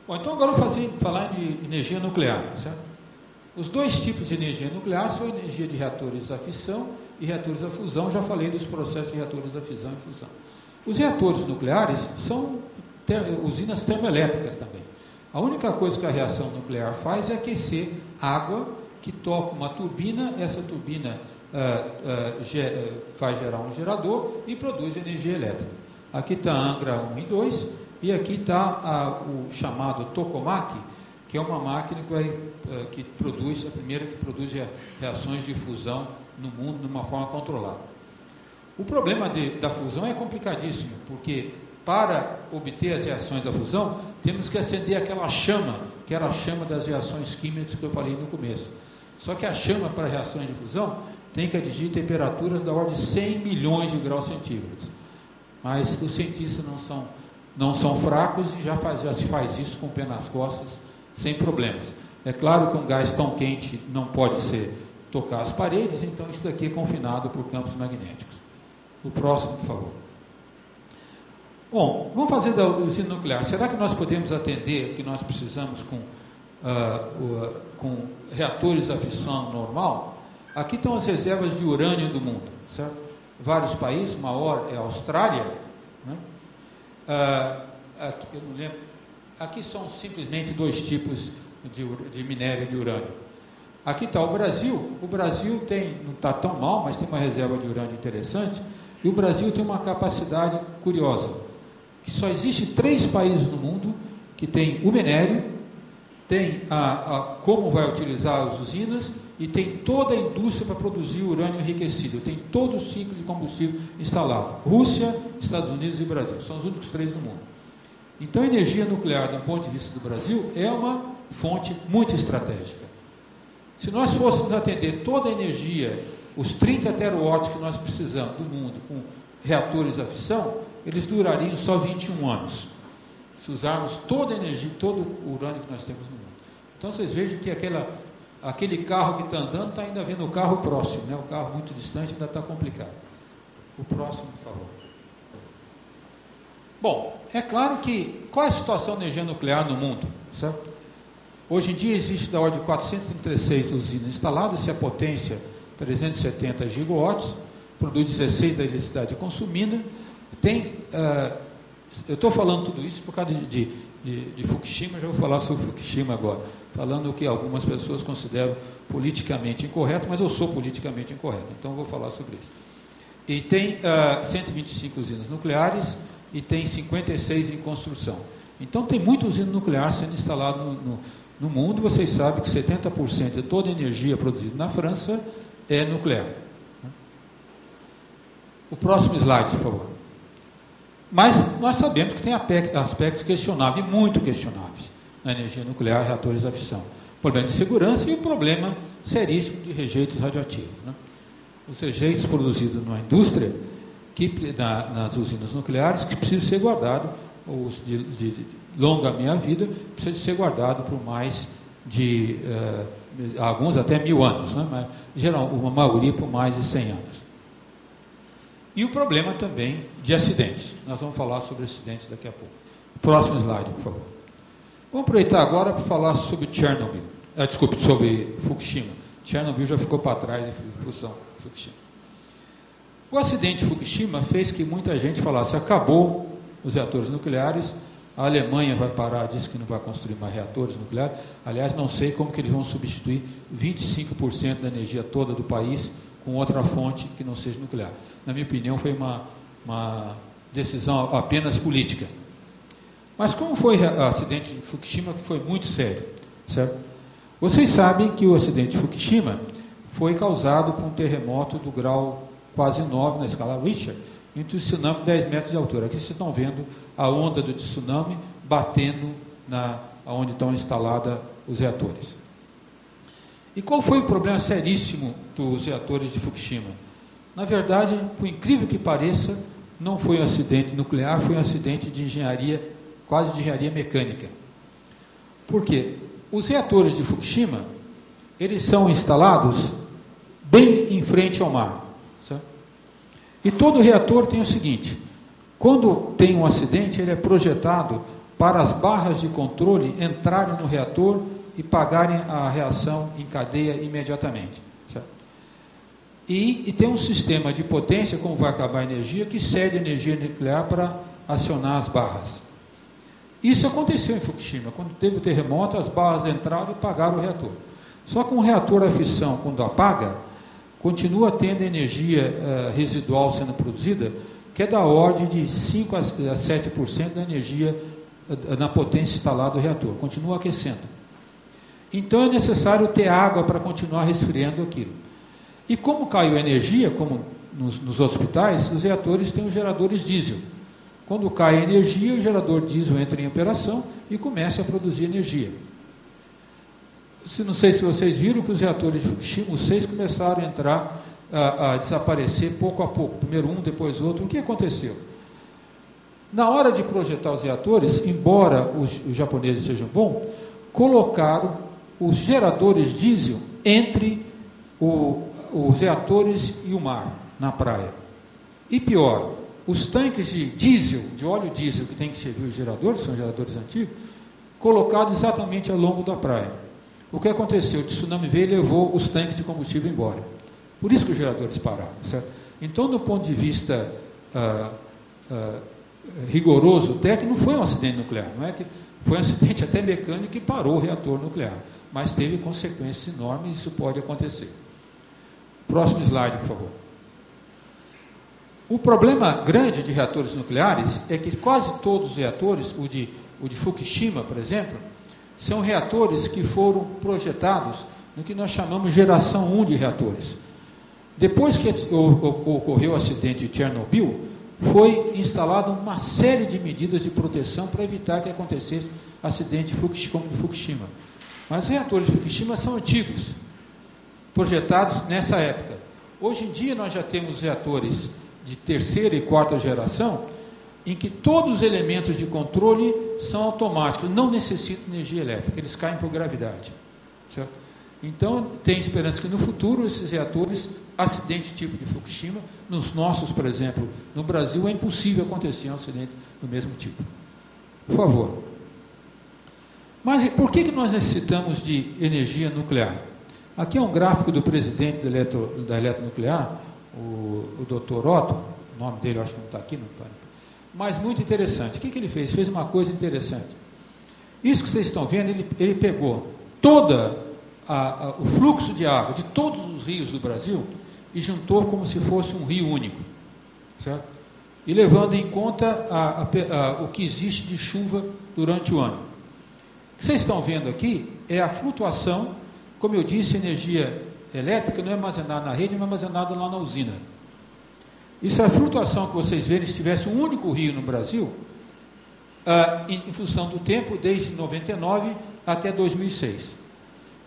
Bom, então agora eu vou falar de energia nuclear, certo? Os dois tipos de energia nuclear são a energia de reatores a fissão e reatores a fusão. Já falei dos processos de reatores a fissão e fusão. Os reatores nucleares são usinas termoelétricas também. A única coisa que a reação nuclear faz é aquecer água que toca uma turbina. Essa turbina faz gerar um gerador e produz energia elétrica. Aqui está a Angra 1 e 2 e aqui está o chamado tokamak, que é uma máquina que produz, a primeira que produz reações de fusão no mundo de uma forma controlada. O problema da fusão é complicadíssimo, porque para obter as reações da fusão, temos que acender aquela chama, que era a chama das reações químicas que eu falei no começo. Só que a chama para reações de fusão tem que atingir temperaturas da ordem de 100 milhões de graus centígrados. Mas os cientistas não são fracos e já se faz isso com o pé nas costas, sem problemas. É claro que um gás tão quente não pode tocar as paredes, então isso daqui é confinado por campos magnéticos. O próximo, por favor. Bom, vamos fazer da usina nuclear. Será que nós podemos atender o que nós precisamos com reatores a fissão normal? Aqui estão as reservas de urânio do mundo, certo? Vários países, o maior é a Austrália, né? Aqui, eu não lembro. Aqui são simplesmente dois tipos de minério de urânio. Aqui está o Brasil. O Brasil não está tão mal, mas tem uma reserva de urânio interessante. E o Brasil tem uma capacidade curiosa, que só existe 3 países no mundo que tem o minério, tem como vai utilizar as usinas e tem toda a indústria para produzir urânio enriquecido. Tem todo o ciclo de combustível instalado. Rússia, Estados Unidos e Brasil. São os únicos 3 do mundo. Então, a energia nuclear, do ponto de vista do Brasil, é uma fonte muito estratégica. Se nós fôssemos atender toda a energia, os 30 terawatts que nós precisamos do mundo com reatores a fissão, eles durariam só 21 anos. Se usarmos toda a energia, todo o urânio que nós temos no mundo. Então, vocês vejam que aquele carro que está andando está ainda vendo o carro próximo, né? O carro muito distante ainda está complicado. O próximo, por favor. Bom, é claro que, qual é a situação da energia nuclear no mundo, certo? Hoje em dia existe da ordem de 436 usinas instaladas, se a potência 370 gigawatts, produz 16 da eletricidade consumida. Eu estou falando tudo isso por causa de Fukushima, já vou falar sobre Fukushima agora, falando o que algumas pessoas consideram politicamente incorreto, mas eu sou politicamente incorreto, então eu vou falar sobre isso. E tem 125 usinas nucleares e tem 56 em construção. Então tem muita usina nuclear sendo instalada no mundo. Vocês sabem que 70% de toda a energia produzida na França é nuclear. O próximo slide, por favor. Mas nós sabemos que tem aspectos questionáveis, muito questionáveis, na energia nuclear e reatores a fissão. Problema de segurança e o problema seríssimo de rejeitos radioativos, né? Os rejeitos produzidos na indústria, nas usinas nucleares, que precisam ser guardados, os de longa meia-vida, precisam ser guardados por mais de, alguns até 1000 anos, né? Mas, em geral, uma maioria por mais de 100 anos. E o problema também de acidentes. Nós vamos falar sobre acidentes daqui a pouco. Próximo slide, por favor. Vamos aproveitar agora para falar sobre Chernobyl. Sobre Fukushima. Chernobyl já ficou para trás de Fukushima. O acidente de Fukushima fez que muita gente falasse: acabou os reatores nucleares, a Alemanha vai parar, disse que não vai construir mais reatores nucleares. Aliás, não sei como que eles vão substituir 25% da energia toda do país com outra fonte que não seja nuclear. Na minha opinião, foi uma decisão apenas política. Mas como foi o acidente de Fukushima, que foi muito sério, certo? Vocês sabem que o acidente de Fukushima foi causado por um terremoto do grau quase 9 na escala Richter, entre o tsunami de 10 metros de altura. Aqui vocês estão vendo a onda do tsunami batendo onde estão instalados os reatores. E qual foi o problema seríssimo dos reatores de Fukushima? Na verdade, por incrível que pareça, não foi um acidente nuclear, foi um acidente de engenharia, quase de engenharia mecânica. Por quê? Os reatores de Fukushima, eles são instalados bem em frente ao mar. Certo? E todo reator tem o seguinte: quando tem um acidente, ele é projetado para as barras de controle entrarem no reator e pagarem a reação em cadeia imediatamente. Certo? E tem um sistema de potência, como vai acabar a energia, que cede energia nuclear para acionar as barras. Isso aconteceu em Fukushima. Quando teve o terremoto, as barras entraram e pagaram o reator. Só que um reator a fissão, quando apaga, continua tendo energia residual sendo produzida, que é da ordem de 5 a 7% da energia na potência instalada do reator. Continua aquecendo. Então é necessário ter água para continuar resfriando aquilo. E como caiu a energia, como nos hospitais, os reatores têm os geradores diesel. Quando cai a energia, o gerador diesel entra em operação e começa a produzir energia. Não sei se vocês viram que os reatores de Fukushima, os 6 começaram a entrar, a desaparecer pouco a pouco. Primeiro um, depois outro. O que aconteceu? Na hora de projetar os reatores, embora os japoneses sejam bons, colocaram os geradores diesel entre os reatores e o mar, na praia. E pior, os tanques de diesel, de óleo diesel, que tem que servir os geradores, são geradores antigos, colocados exatamente ao longo da praia. O que aconteceu? O tsunami veio e levou os tanques de combustível embora. Por isso que os geradores pararam. Certo? Então, do ponto de vista rigoroso, técnico, não foi um acidente nuclear. Não é que foi um acidente até mecânico que parou o reator nuclear. Mas teve consequências enormes e isso pode acontecer. Próximo slide, por favor. O problema grande de reatores nucleares é que quase todos os reatores, o de Fukushima, por exemplo, são reatores que foram projetados no que nós chamamos de geração 1 de reatores. Depois que ocorreu o acidente de Chernobyl, foi instalada uma série de medidas de proteção para evitar que acontecesse acidente como de Fukushima. Mas os reatores de Fukushima são antigos, projetados nessa época. Hoje em dia nós já temos reatores de terceira e quarta geração, em que todos os elementos de controle são automáticos, não necessitam de energia elétrica, eles caem por gravidade. Certo? Então, tem esperança que no futuro esses reatores, acidente tipo de Fukushima, nos nossos, por exemplo, no Brasil, é impossível acontecer um acidente do mesmo tipo. Por favor. Mas por que nós necessitamos de energia nuclear? Aqui é um gráfico do presidente da Eletronuclear, o Dr. Otto, o nome dele eu acho que não está aqui, não está. Mas muito interessante. O que ele fez? Fez uma coisa interessante. Isso que vocês estão vendo, ele pegou todo o fluxo de água de todos os rios do Brasil e juntou como se fosse um rio único. Certo? E levando em conta o que existe de chuva durante o ano. O que vocês estão vendo aqui é a flutuação, como eu disse, energia elétrica não é armazenada na rede, é armazenada lá na usina. Isso é a flutuação que vocês verem se tivesse um único rio no Brasil, em função do tempo, desde 99 até 2006.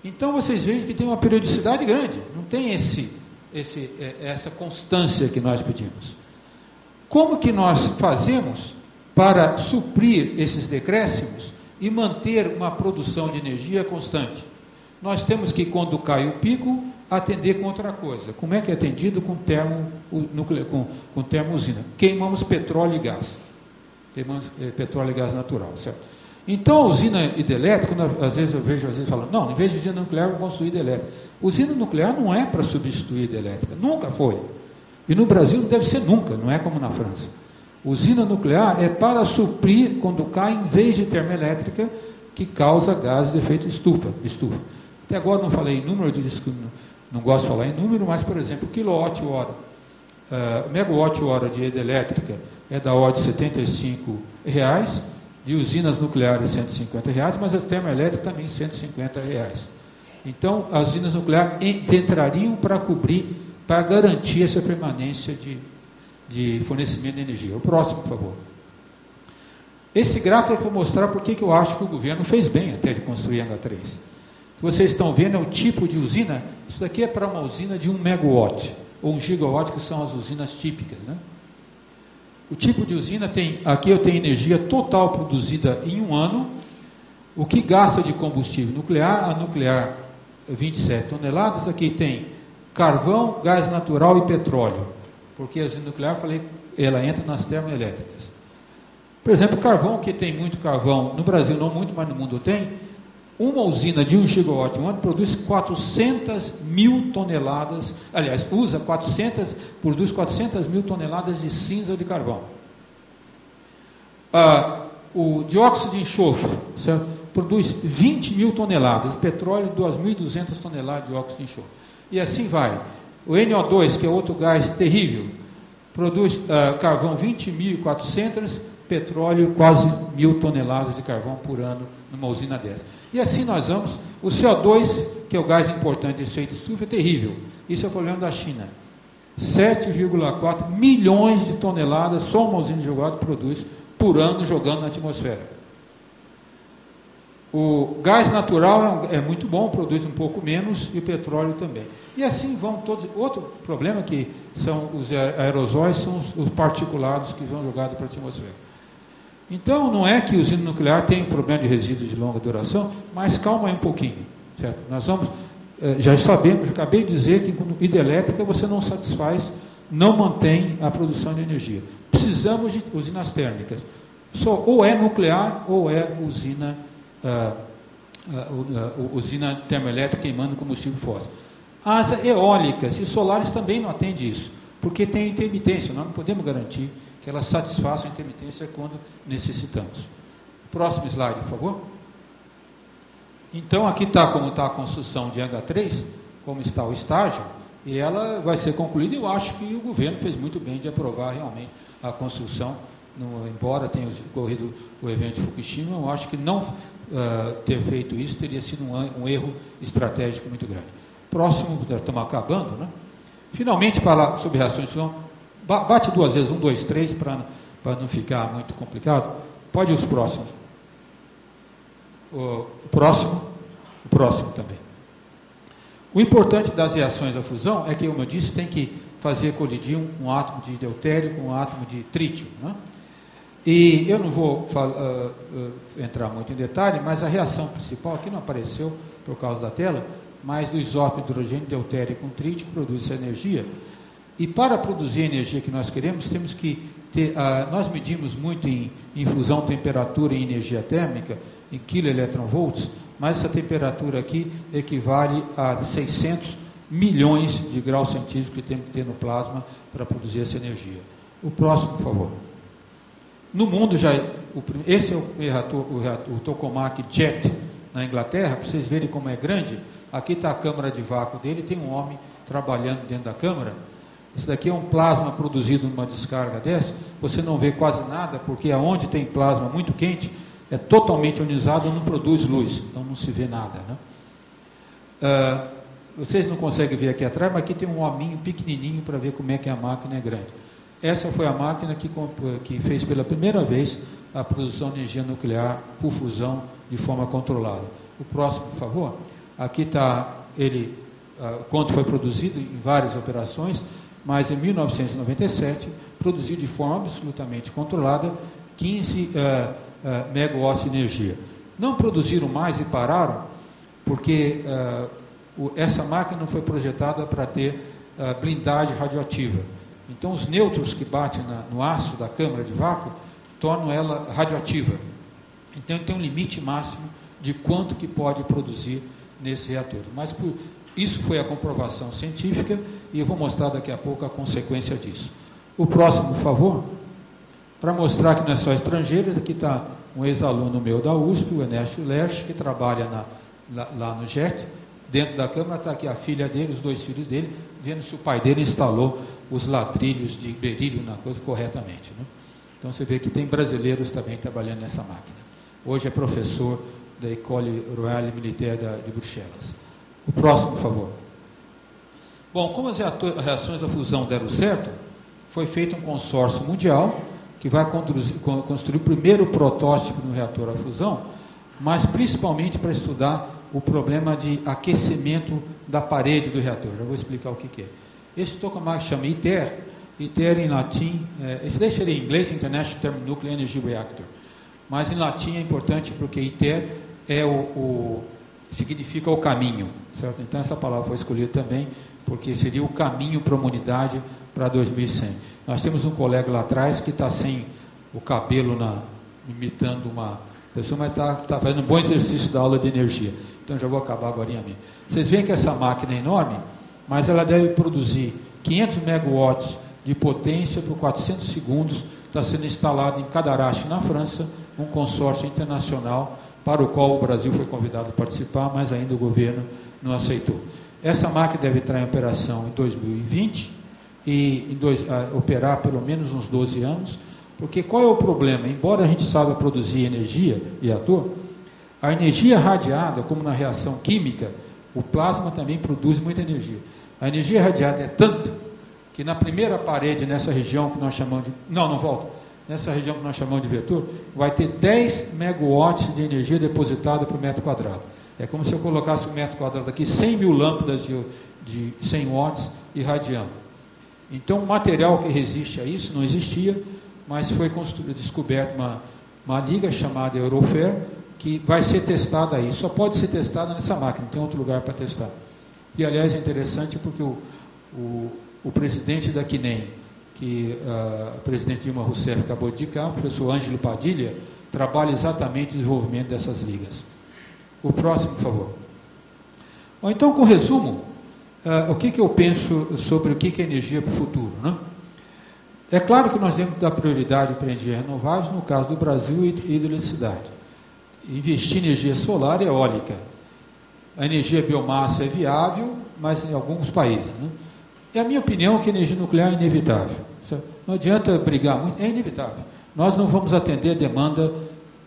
Então, vocês veem que tem uma periodicidade grande, não tem essa constância que nós pedimos. Como que nós fazemos para suprir esses decréscimos e manter uma produção de energia constante? Nós temos que, quando cai o pico, atender com outra coisa. Como é que é atendido com termousina? Queimamos petróleo e gás. Queimamos petróleo e gás natural, certo? Então, a usina hidrelétrica, às vezes eu vejo falando, não, em vez de usina nuclear, vou construir hidrelétrica. Usina nuclear não é para substituir hidrelétrica, nunca foi. E no Brasil não deve ser nunca, não é como na França. Usina nuclear é para suprir, quando cai, em vez de termoelétrica, que causa gases de efeito estufa. Até agora não falei em número, eu disse que não gosto de falar em número, mas, por exemplo, quilowatt-hora. Megawatt-hora de hidrelétrica é da ordem de R$ 75,00, de usinas nucleares R$ 150,00, mas a termoelétrica também R$ 150,00. Então, as usinas nucleares entrariam para cobrir, para garantir essa permanência de fornecimento de energia. O próximo, por favor. Esse gráfico é para mostrar por que eu acho que o governo fez bem até de construir a H3. O que vocês estão vendo é o tipo de usina. Isso daqui é para uma usina de 1 megawatt, ou 1 gigawatt, que são as usinas típicas, né? O tipo de usina aqui eu tenho energia total produzida em um ano, o que gasta de combustível nuclear, a nuclear 27 toneladas, aqui tem carvão, gás natural e petróleo, porque a usina nuclear, falei, ela entra nas termoelétricas. Por exemplo, carvão, que tem muito carvão, no Brasil não muito, mas no mundo tem, uma usina de 1 gigawatt um ano produz 400 mil toneladas, aliás, produz 400 mil toneladas de cinza de carvão. O dióxido de enxofre, certo? Produz 20 mil toneladas, petróleo 2.200 toneladas de dióxido de enxofre. E assim vai. O NO2, que é outro gás terrível, produz carvão 20.400, petróleo quase 1.000 toneladas de carvão por ano numa usina dessa. E assim nós vamos. O CO2, que é o gás importante de efeito estufa, é terrível. Isso é o problema da China. 7,4 milhões de toneladas só uma usina de gigawatt produz por ano jogando na atmosfera. O gás natural é muito bom, produz um pouco menos, e o petróleo também. E assim vão todos. Outro problema que são os aerosóis, são os particulados que vão jogados para a atmosfera. Então, não é que a usina nuclear tem um problema de resíduos de longa duração, mas calma aí um pouquinho, certo? Nós vamos, já sabemos, já acabei de dizer que com hidrelétrica você não satisfaz, não mantém a produção de energia. Precisamos de usinas térmicas. Ou é nuclear, ou é usina termoelétrica queimando combustível fóssil. As eólicas e solares também não atendem isso, porque tem intermitência, nós não podemos garantir que elas satisfaçam a intermitência quando necessitamos. Próximo slide, por favor. Então, aqui está como está a construção de H3, como está o estágio, e ela vai ser concluída, e eu acho que o governo fez muito bem de aprovar realmente a construção, embora tenha ocorrido o evento de Fukushima, eu acho que não ter feito isso teria sido um erro estratégico muito grande. Próximo, estamos acabando, né? Finalmente, falar sobre reações de fusão. Bate 2 vezes, 1, 2, 3, para não ficar muito complicado. Pode ir os próximos. O próximo também. O importante das reações à fusão é que, como eu disse, tem que fazer colidir um átomo de deutério com um átomo de trítio, né? E eu não vou entrar muito em detalhe, mas a reação principal, aqui não apareceu por causa da tela, mas do isótopo de hidrogênio deutério com trítio produz essa energia. E para produzir a energia que nós queremos, temos que ter, nós medimos muito em fusão, temperatura e energia térmica, em kV, mas essa temperatura aqui equivale a 600 milhões de graus centígrados que temos que ter no plasma para produzir essa energia. O próximo, por favor. No mundo esse é o Tokamak Jet na Inglaterra, para vocês verem como é grande. Aqui está a câmara de vácuo dele, tem um homem trabalhando dentro da câmara. Isso daqui é um plasma produzido numa descarga dessa, você não vê quase nada, porque aonde tem plasma muito quente, é totalmente ionizado, não produz luz, então não se vê nada, né? Vocês não conseguem ver aqui atrás, mas aqui tem um hominho pequenininho para ver como é que a máquina é grande. Essa foi a máquina que fez pela primeira vez a produção de energia nuclear por fusão de forma controlada. O próximo, por favor. Aqui está ele, quanto foi produzido em várias operações, mas em 1997 produziu de forma absolutamente controlada 15 megawatts de energia. Não produziram mais e pararam, porque essa máquina não foi projetada para ter blindagem radioativa. Então, os nêutrons que batem no aço da câmara de vácuo tornam ela radioativa. Então, tem um limite máximo de quanto que pode produzir nesse reator. Mas isso foi a comprovação científica e eu vou mostrar daqui a pouco a consequência disso. O próximo, por favor. Para mostrar que não é só estrangeiros, aqui está um ex-aluno meu da USP, o Ernesto Lerch, que trabalha lá no JET. Dentro da câmara está aqui a filha dele, os 2 filhos dele, vendo se o pai dele instalou os latrilhos de berílio na coisa corretamente, né? Então você vê que tem brasileiros também trabalhando nessa máquina. Hoje é professor da École Royale Militaire de Bruxelas. O próximo, por favor. Bom, como as reações à fusão deram certo, foi feito um consórcio mundial que vai construir o primeiro protótipo no reator à fusão, mas principalmente para estudar o problema de aquecimento da parede do reator. Já vou explicar o que é. Esse tokamak chama ITER. ITER em latim, esse daí seria em inglês, International Thermonuclear Energy Reactor. Mas em latim é importante porque ITER significa o caminho, certo? Então essa palavra foi escolhida também porque seria o caminho para a humanidade para 2100. Nós temos um colega lá atrás que está sem o cabelo imitando uma pessoa, mas está fazendo um bom exercício da aula de energia. Então já vou acabar agora mesmo. Vocês veem que essa máquina é enorme, mas ela deve produzir 500 megawatts de potência por 400 segundos. Está sendo instalado em Cadarache, na França, um consórcio internacional para o qual o Brasil foi convidado a participar, mas ainda o governo não aceitou. Essa máquina deve entrar em operação em 2020 e operar pelo menos uns 12 anos, porque qual é o problema? Embora a gente saiba produzir energia, reator, a energia radiada, como na reação química, o plasma também produz muita energia. A energia radiada é tanto que na primeira parede, nessa região que nós chamamos de... Nessa região que nós chamamos de vetor, vai ter 10 megawatts de energia depositada por metro quadrado. É como se eu colocasse um metro quadrado aqui, 100 mil lâmpadas de 100 watts irradiando. Então, o material que resiste a isso não existia, mas foi descoberta uma liga chamada Eurofer, que vai ser testada aí. Só pode ser testada nessa máquina, não tem outro lugar para testar. E, aliás, é interessante porque o presidente da CNEM, que o presidente Dilma Rousseff acabou de indicar, o professor Ângelo Padilha, trabalha exatamente no desenvolvimento dessas ligas. O próximo, por favor. Bom, então, com resumo, o que eu penso sobre o que é energia para o futuro, né? É claro que nós temos que dar prioridade para energias renováveis, no caso do Brasil, e hidroeletricidade. Investir em energia solar e eólica. A energia biomassa é viável, mas em alguns países, né? E a minha opinião é que a energia nuclear é inevitável. Certo? Não adianta brigar muito, é inevitável. Nós não vamos atender a demanda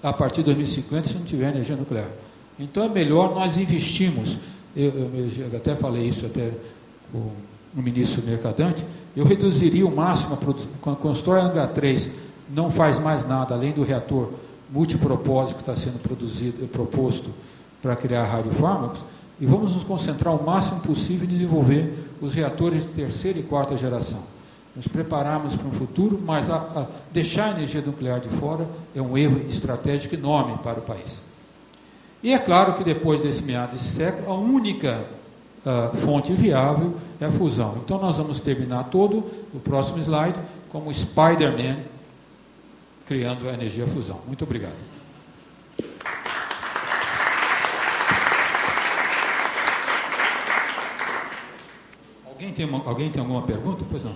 a partir de 2050 se não tiver energia nuclear. Então é melhor nós investirmos. Eu até falei isso até no ministro Mercadante, eu reduziria o máximo a produção. Quando constrói a H3, não faz mais nada além do reator multipropósito que está sendo proposto para criar radiofármacos, e vamos nos concentrar o máximo possível em desenvolver os reatores de terceira e quarta geração. Nos prepararmos para um futuro, mas deixar a energia nuclear de fora é um erro estratégico enorme para o país. E é claro que depois desse meado desse século, a única fonte viável é a fusão. Então nós vamos terminar todo o próximo slide como Spider-Man criando a energia fusão. Muito obrigado. Alguém tem alguma pergunta? Pois não.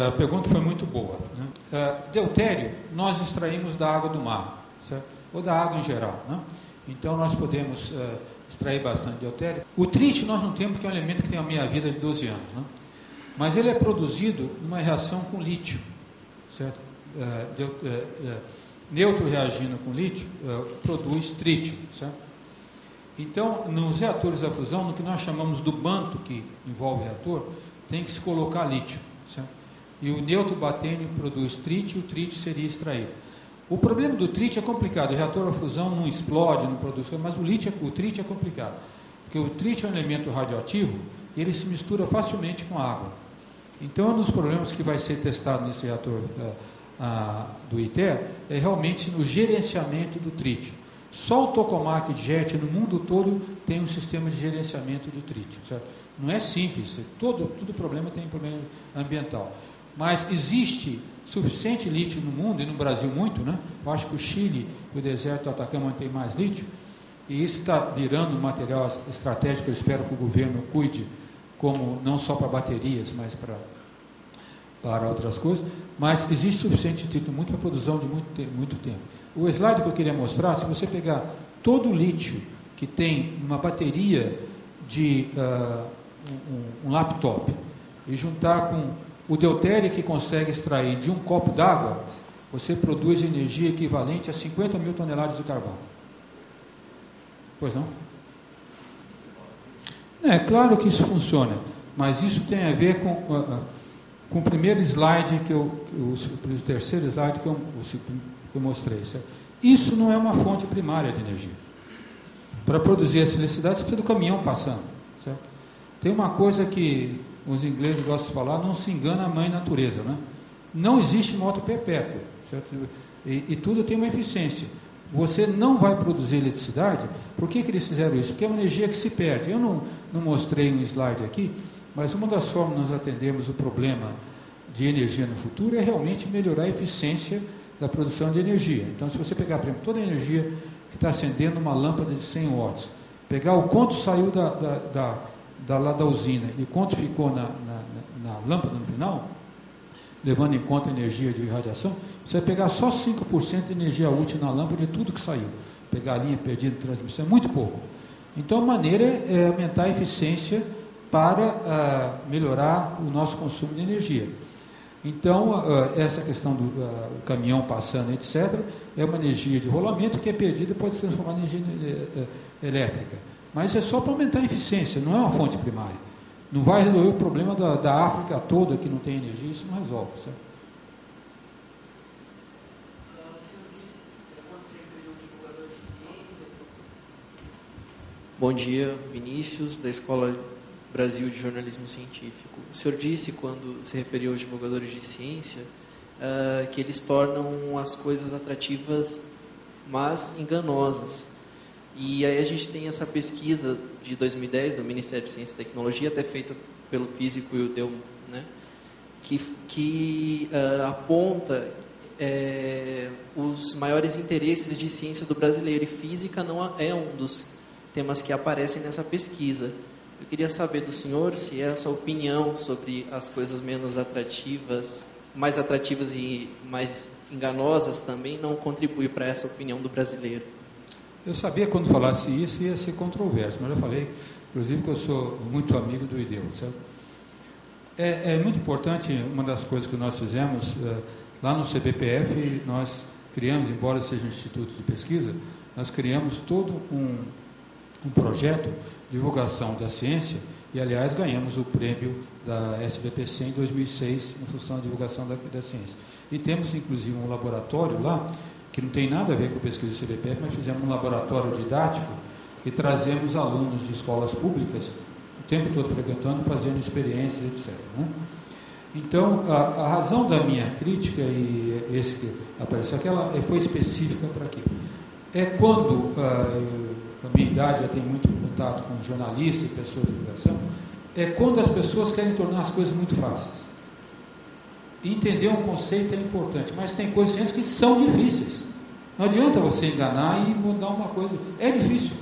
A pergunta foi muito boa, né? Deutério nós extraímos da água do mar, certo? Ou da água em geral, né? Então nós podemos extrair bastante deutério. O trítio nós não temos, porque é um elemento que tem a meia-vida de 12 anos, né? Mas ele é produzido numa reação com lítio, certo? Neutro reagindo com lítio produz trítio, certo? Então, nos reatores a fusão, no que nós chamamos do manto que envolve o reator, tem que se colocar lítio, certo? E o neutro batênio produz trítio, o trítio seria extraído. O problema do trítio é complicado, o reator a fusão não explode, não produz, mas o trítio é complicado, porque o trítio é um elemento radioativo e ele se mistura facilmente com a água. Então, um dos problemas que vai ser testado nesse reator do ITER é realmente no gerenciamento do trítio. Só o tokamak jet no mundo todo tem um sistema de gerenciamento do trítio, certo? Não é simples, todo problema tem problema ambiental. Mas existe suficiente lítio no mundo, e no Brasil muito, né? Eu acho que o Chile, o deserto do Atacama tem mais lítio, e isso está virando um material estratégico, eu espero que o governo cuide, como não só para baterias, mas para outras coisas, mas existe suficiente lítio muito para a produção de muito tempo. O slide que eu queria mostrar, se você pegar todo o lítio que tem uma bateria de um laptop e juntar com o deutério que consegue extrair de um copo d'água, você produz energia equivalente a 50 mil toneladas de carvão. Pois não? É claro que isso funciona, mas isso tem a ver com o primeiro slide, o terceiro slide que eu mostrei. Certo? Isso não é uma fonte primária de energia. Para produzir essa eletricidade, você precisa do caminhão passando. Certo? Tem uma coisa que os ingleses gostam de falar, não se engana a mãe natureza. Né? Não existe moto perpétua. certo? E tudo tem uma eficiência. Você não vai produzir eletricidade. Por que eles fizeram isso? Porque é uma energia que se perde. Eu não mostrei um slide aqui, mas uma das formas de nós atendermos o problema de energia no futuro é realmente melhorar a eficiência da produção de energia. Então, se você pegar, por exemplo, toda a energia que está acendendo uma lâmpada de 100 watts, pegar o quanto saiu lá da usina e quanto ficou na lâmpada no final, levando em conta a energia de irradiação, você vai pegar só 5% de energia útil na lâmpada de tudo que saiu. Pegar a linha perdida de transmissão é muito pouco. Então, a maneira é aumentar a eficiência para melhorar o nosso consumo de energia. Então, essa questão do caminhão passando, etc., é uma energia de rolamento que é perdida e pode se transformar em energia elétrica. Mas é só para aumentar a eficiência, não é uma fonte primária. Não vai resolver o problema da África toda que não tem energia, isso não resolve, certo? Bom dia, Vinícius, da Escola Brasil de Jornalismo Científico. O senhor disse, quando se referiu aos divulgadores de ciência, que eles tornam as coisas atrativas, mas enganosas. E aí a gente tem essa pesquisa de 2010 do Ministério de Ciência e Tecnologia, até feita pelo físico Ildeu, né, que aponta os maiores interesses de ciência do brasileiro, e física não é um dos temas que aparecem nessa pesquisa. Eu queria saber do senhor se essa opinião sobre as coisas menos atrativas, mais atrativas e mais enganosas também não contribui para essa opinião do brasileiro. Eu sabia que quando falasse isso ia ser controverso, mas eu falei, inclusive, que eu sou muito amigo do Ildeu, certo? É muito importante, uma das coisas que nós fizemos, lá no CBPF, nós criamos, embora seja um instituto de pesquisa, nós criamos todo um projeto de divulgação da ciência, e, aliás, ganhamos o prêmio da SBPC em 2006, em função da divulgação da ciência. E temos, inclusive, um laboratório lá, que não tem nada a ver com a pesquisa do CBPF, mas fizemos um laboratório didático e trazemos alunos de escolas públicas, o tempo todo frequentando, fazendo experiências, etc. Né? Então, a razão da minha crítica, e esse que apareceu aqui, ela foi específica para aqui. É quando, a minha idade já tem muito contato com jornalistas e pessoas de divulgação, é quando as pessoas querem tornar as coisas muito fáceis. Entender um conceito é importante, mas tem coisas que são difíceis. Não adianta você enganar e mudar uma coisa. É difícil.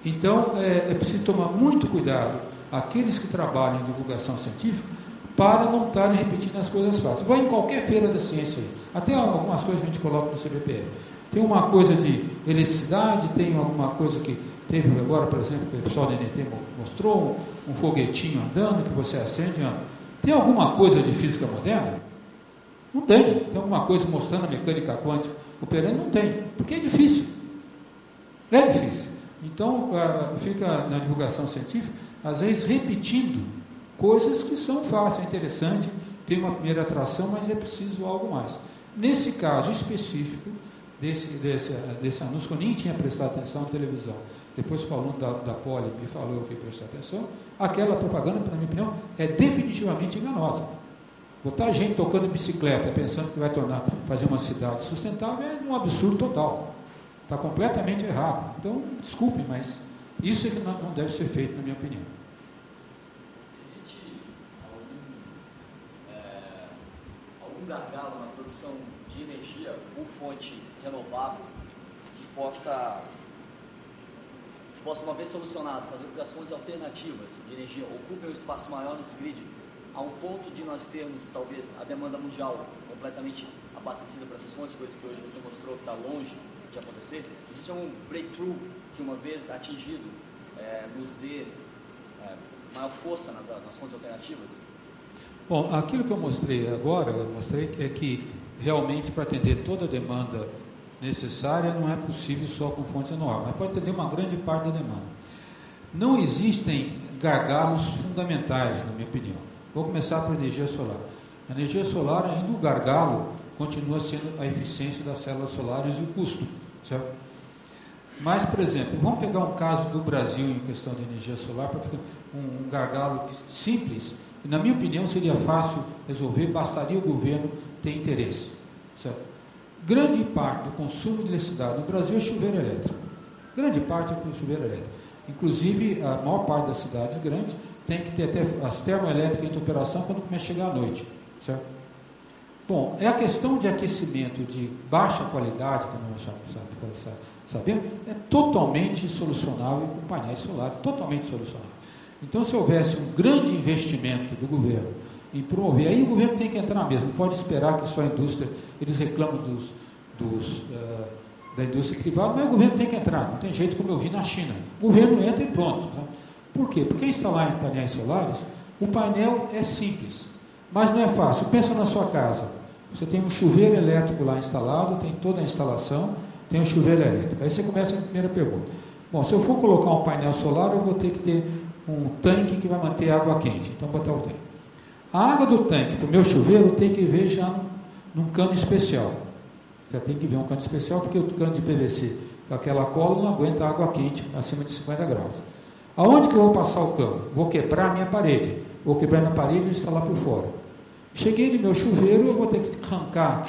Então, é preciso tomar muito cuidado, aqueles que trabalham em divulgação científica, para não estarem repetindo as coisas fáceis. Vai em qualquer feira da ciência aí. Até algumas coisas a gente coloca no CBPF. Tem uma coisa de eletricidade, tem alguma coisa que teve agora, por exemplo, que o pessoal da NT mostrou, um foguetinho andando, que você acende. Tem alguma coisa de física moderna? Não tem. Tem alguma coisa mostrando a mecânica quântica operando? Não tem, porque é difícil. É difícil. Então, fica na divulgação científica, às vezes repetindo coisas que são fáceis, é interessante, tem uma primeira atração, mas é preciso algo mais. Nesse caso específico, desse anúncio, que eu nem tinha prestado atenção na televisão, depois que o aluno da Poli me falou, eu fui prestar atenção, aquela propaganda, na minha opinião, é definitivamente enganosa. Botar gente tocando bicicleta, pensando que vai fazer uma cidade sustentável, é um absurdo total. Está completamente errado. Então, desculpe, mas isso é que não deve ser feito, na minha opinião. Existe algum gargalo na produção de energia por fonte renovável que possa, uma vez solucionado, fazer com que as fontes alternativas de energia ocupem um espaço maior nesse grid, a um ponto de nós termos, talvez, a demanda mundial completamente abastecida para essas fontes, coisas que hoje você mostrou que está longe de acontecer? Existe um breakthrough que, uma vez atingido, nos dê maior força nas fontes alternativas? Bom, aquilo que eu mostrei agora, é que realmente para atender toda a demanda necessária não é possível só com fontes renováveis, mas pode atender uma grande parte da demanda. Não existem gargalos fundamentais, na minha opinião. Vou começar por energia solar. A energia solar, ainda o gargalo continua sendo a eficiência das células solares e o custo, certo? Mas, por exemplo, vamos pegar um caso do Brasil em questão de energia solar, para ficar um gargalo simples, e na minha opinião seria fácil resolver, bastaria o governo ter interesse, certo? grande parte do consumo de eletricidade no Brasil é chuveiro elétrico. Grande parte é chuveiro elétrico. Inclusive, a maior parte das cidades grandes tem que ter até as termoelétricas em operação quando começa a chegar à noite. Certo? Bom, a questão de aquecimento de baixa qualidade, que nós sabemos, é totalmente solucionável com painéis solares, totalmente solucionável. Então, se houvesse um grande investimento do governo em promover, aí o governo tem que entrar mesmo, não pode esperar que só a indústria, eles reclamam da indústria privada, mas o governo tem que entrar, não tem jeito, como eu vi na China. O governo entra e pronto. Tá? Por quê? Porque instalar em painéis solares, o painel é simples, mas não é fácil. Pensa na sua casa, você tem um chuveiro elétrico lá instalado, tem toda a instalação, tem um chuveiro elétrico. Aí você começa a primeira pergunta. Bom, se eu for colocar um painel solar, eu vou ter que ter um tanque que vai manter a água quente. Então, vou botar o tanque. A água do tanque para o meu chuveiro tem que ver já num cano especial. Já tem que ver um cano especial, porque o cano de PVC com aquela cola não aguenta água quente acima de 50 graus. Aonde que eu vou passar o cano? Vou quebrar a minha parede. Vou quebrar minha parede e instalar por fora. Cheguei no meu chuveiro, eu vou ter que arrancar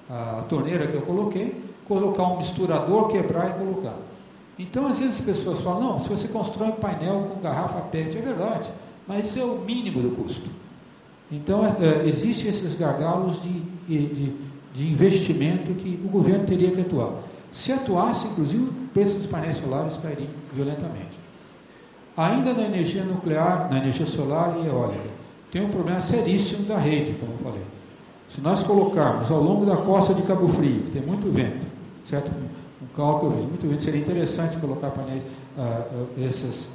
a torneira que eu coloquei, colocar um misturador, quebrar e colocar. Então, às vezes as pessoas falam, não, se você constrói um painel com garrafa PET, é verdade, mas isso é o mínimo do custo. Então, existem esses gargalos de investimento que o governo teria que atuar. Se atuasse, inclusive, o preço dos painéis solares cairia violentamente. Ainda na energia nuclear, na energia solar e eólica, tem um problema seríssimo da rede, como eu falei. Se nós colocarmos ao longo da costa de Cabo Frio, que tem muito vento, certo? Um cálculo que eu fiz, muito vento, seria interessante colocar painéis, esses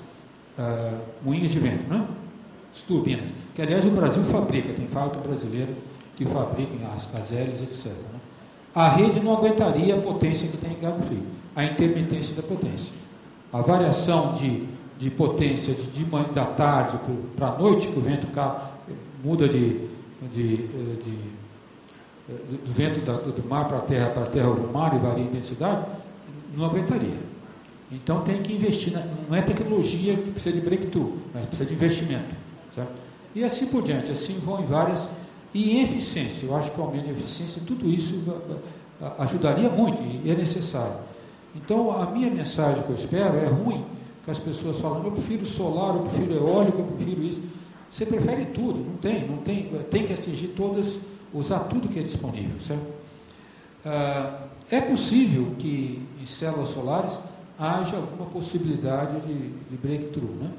moinhos de vento, né? As turbinas, que aliás o Brasil fabrica, tem fábrica brasileira que fabrica as hélices, etc. Né? A rede não aguentaria a potência que tem em Cabo Frio, a intermitência da potência. A variação de potência da tarde para a noite, que o vento muda do vento do mar para a terra ou do mar e varia a intensidade, não aguentaria. Então tem que investir, não é tecnologia que precisa de breakthrough, mas precisa de investimento. Certo? E assim por diante, assim vão em várias. E em eficiência, eu acho que o aumento de eficiência, tudo isso ajudaria muito e é necessário. Então a minha mensagem que eu espero é ruim, que as pessoas falam, eu prefiro solar, eu prefiro eólico, eu prefiro isso. Você prefere tudo, tem que atingir todas, usar tudo que é disponível, certo? É possível que em células solares haja alguma possibilidade de breakthrough, né?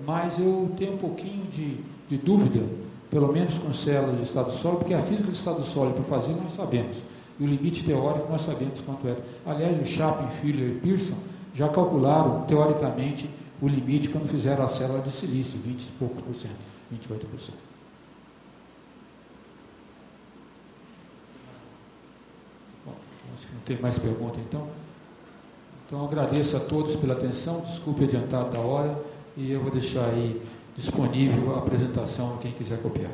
Mas eu tenho um pouquinho de dúvida, pelo menos com células de estado sólido, porque a física de estado sólido para fazer nós sabemos, e o limite teórico nós sabemos quanto é. Aliás, o Chapman, Filler e Pearson já calcularam, teoricamente, o limite quando fizeram a célula de silício, 20 e pouco por cento, 28%. Bom, acho que não tem mais pergunta, então. Então, agradeço a todos pela atenção, desculpe adiantado da hora, e eu vou deixar aí disponível a apresentação, quem quiser copiar.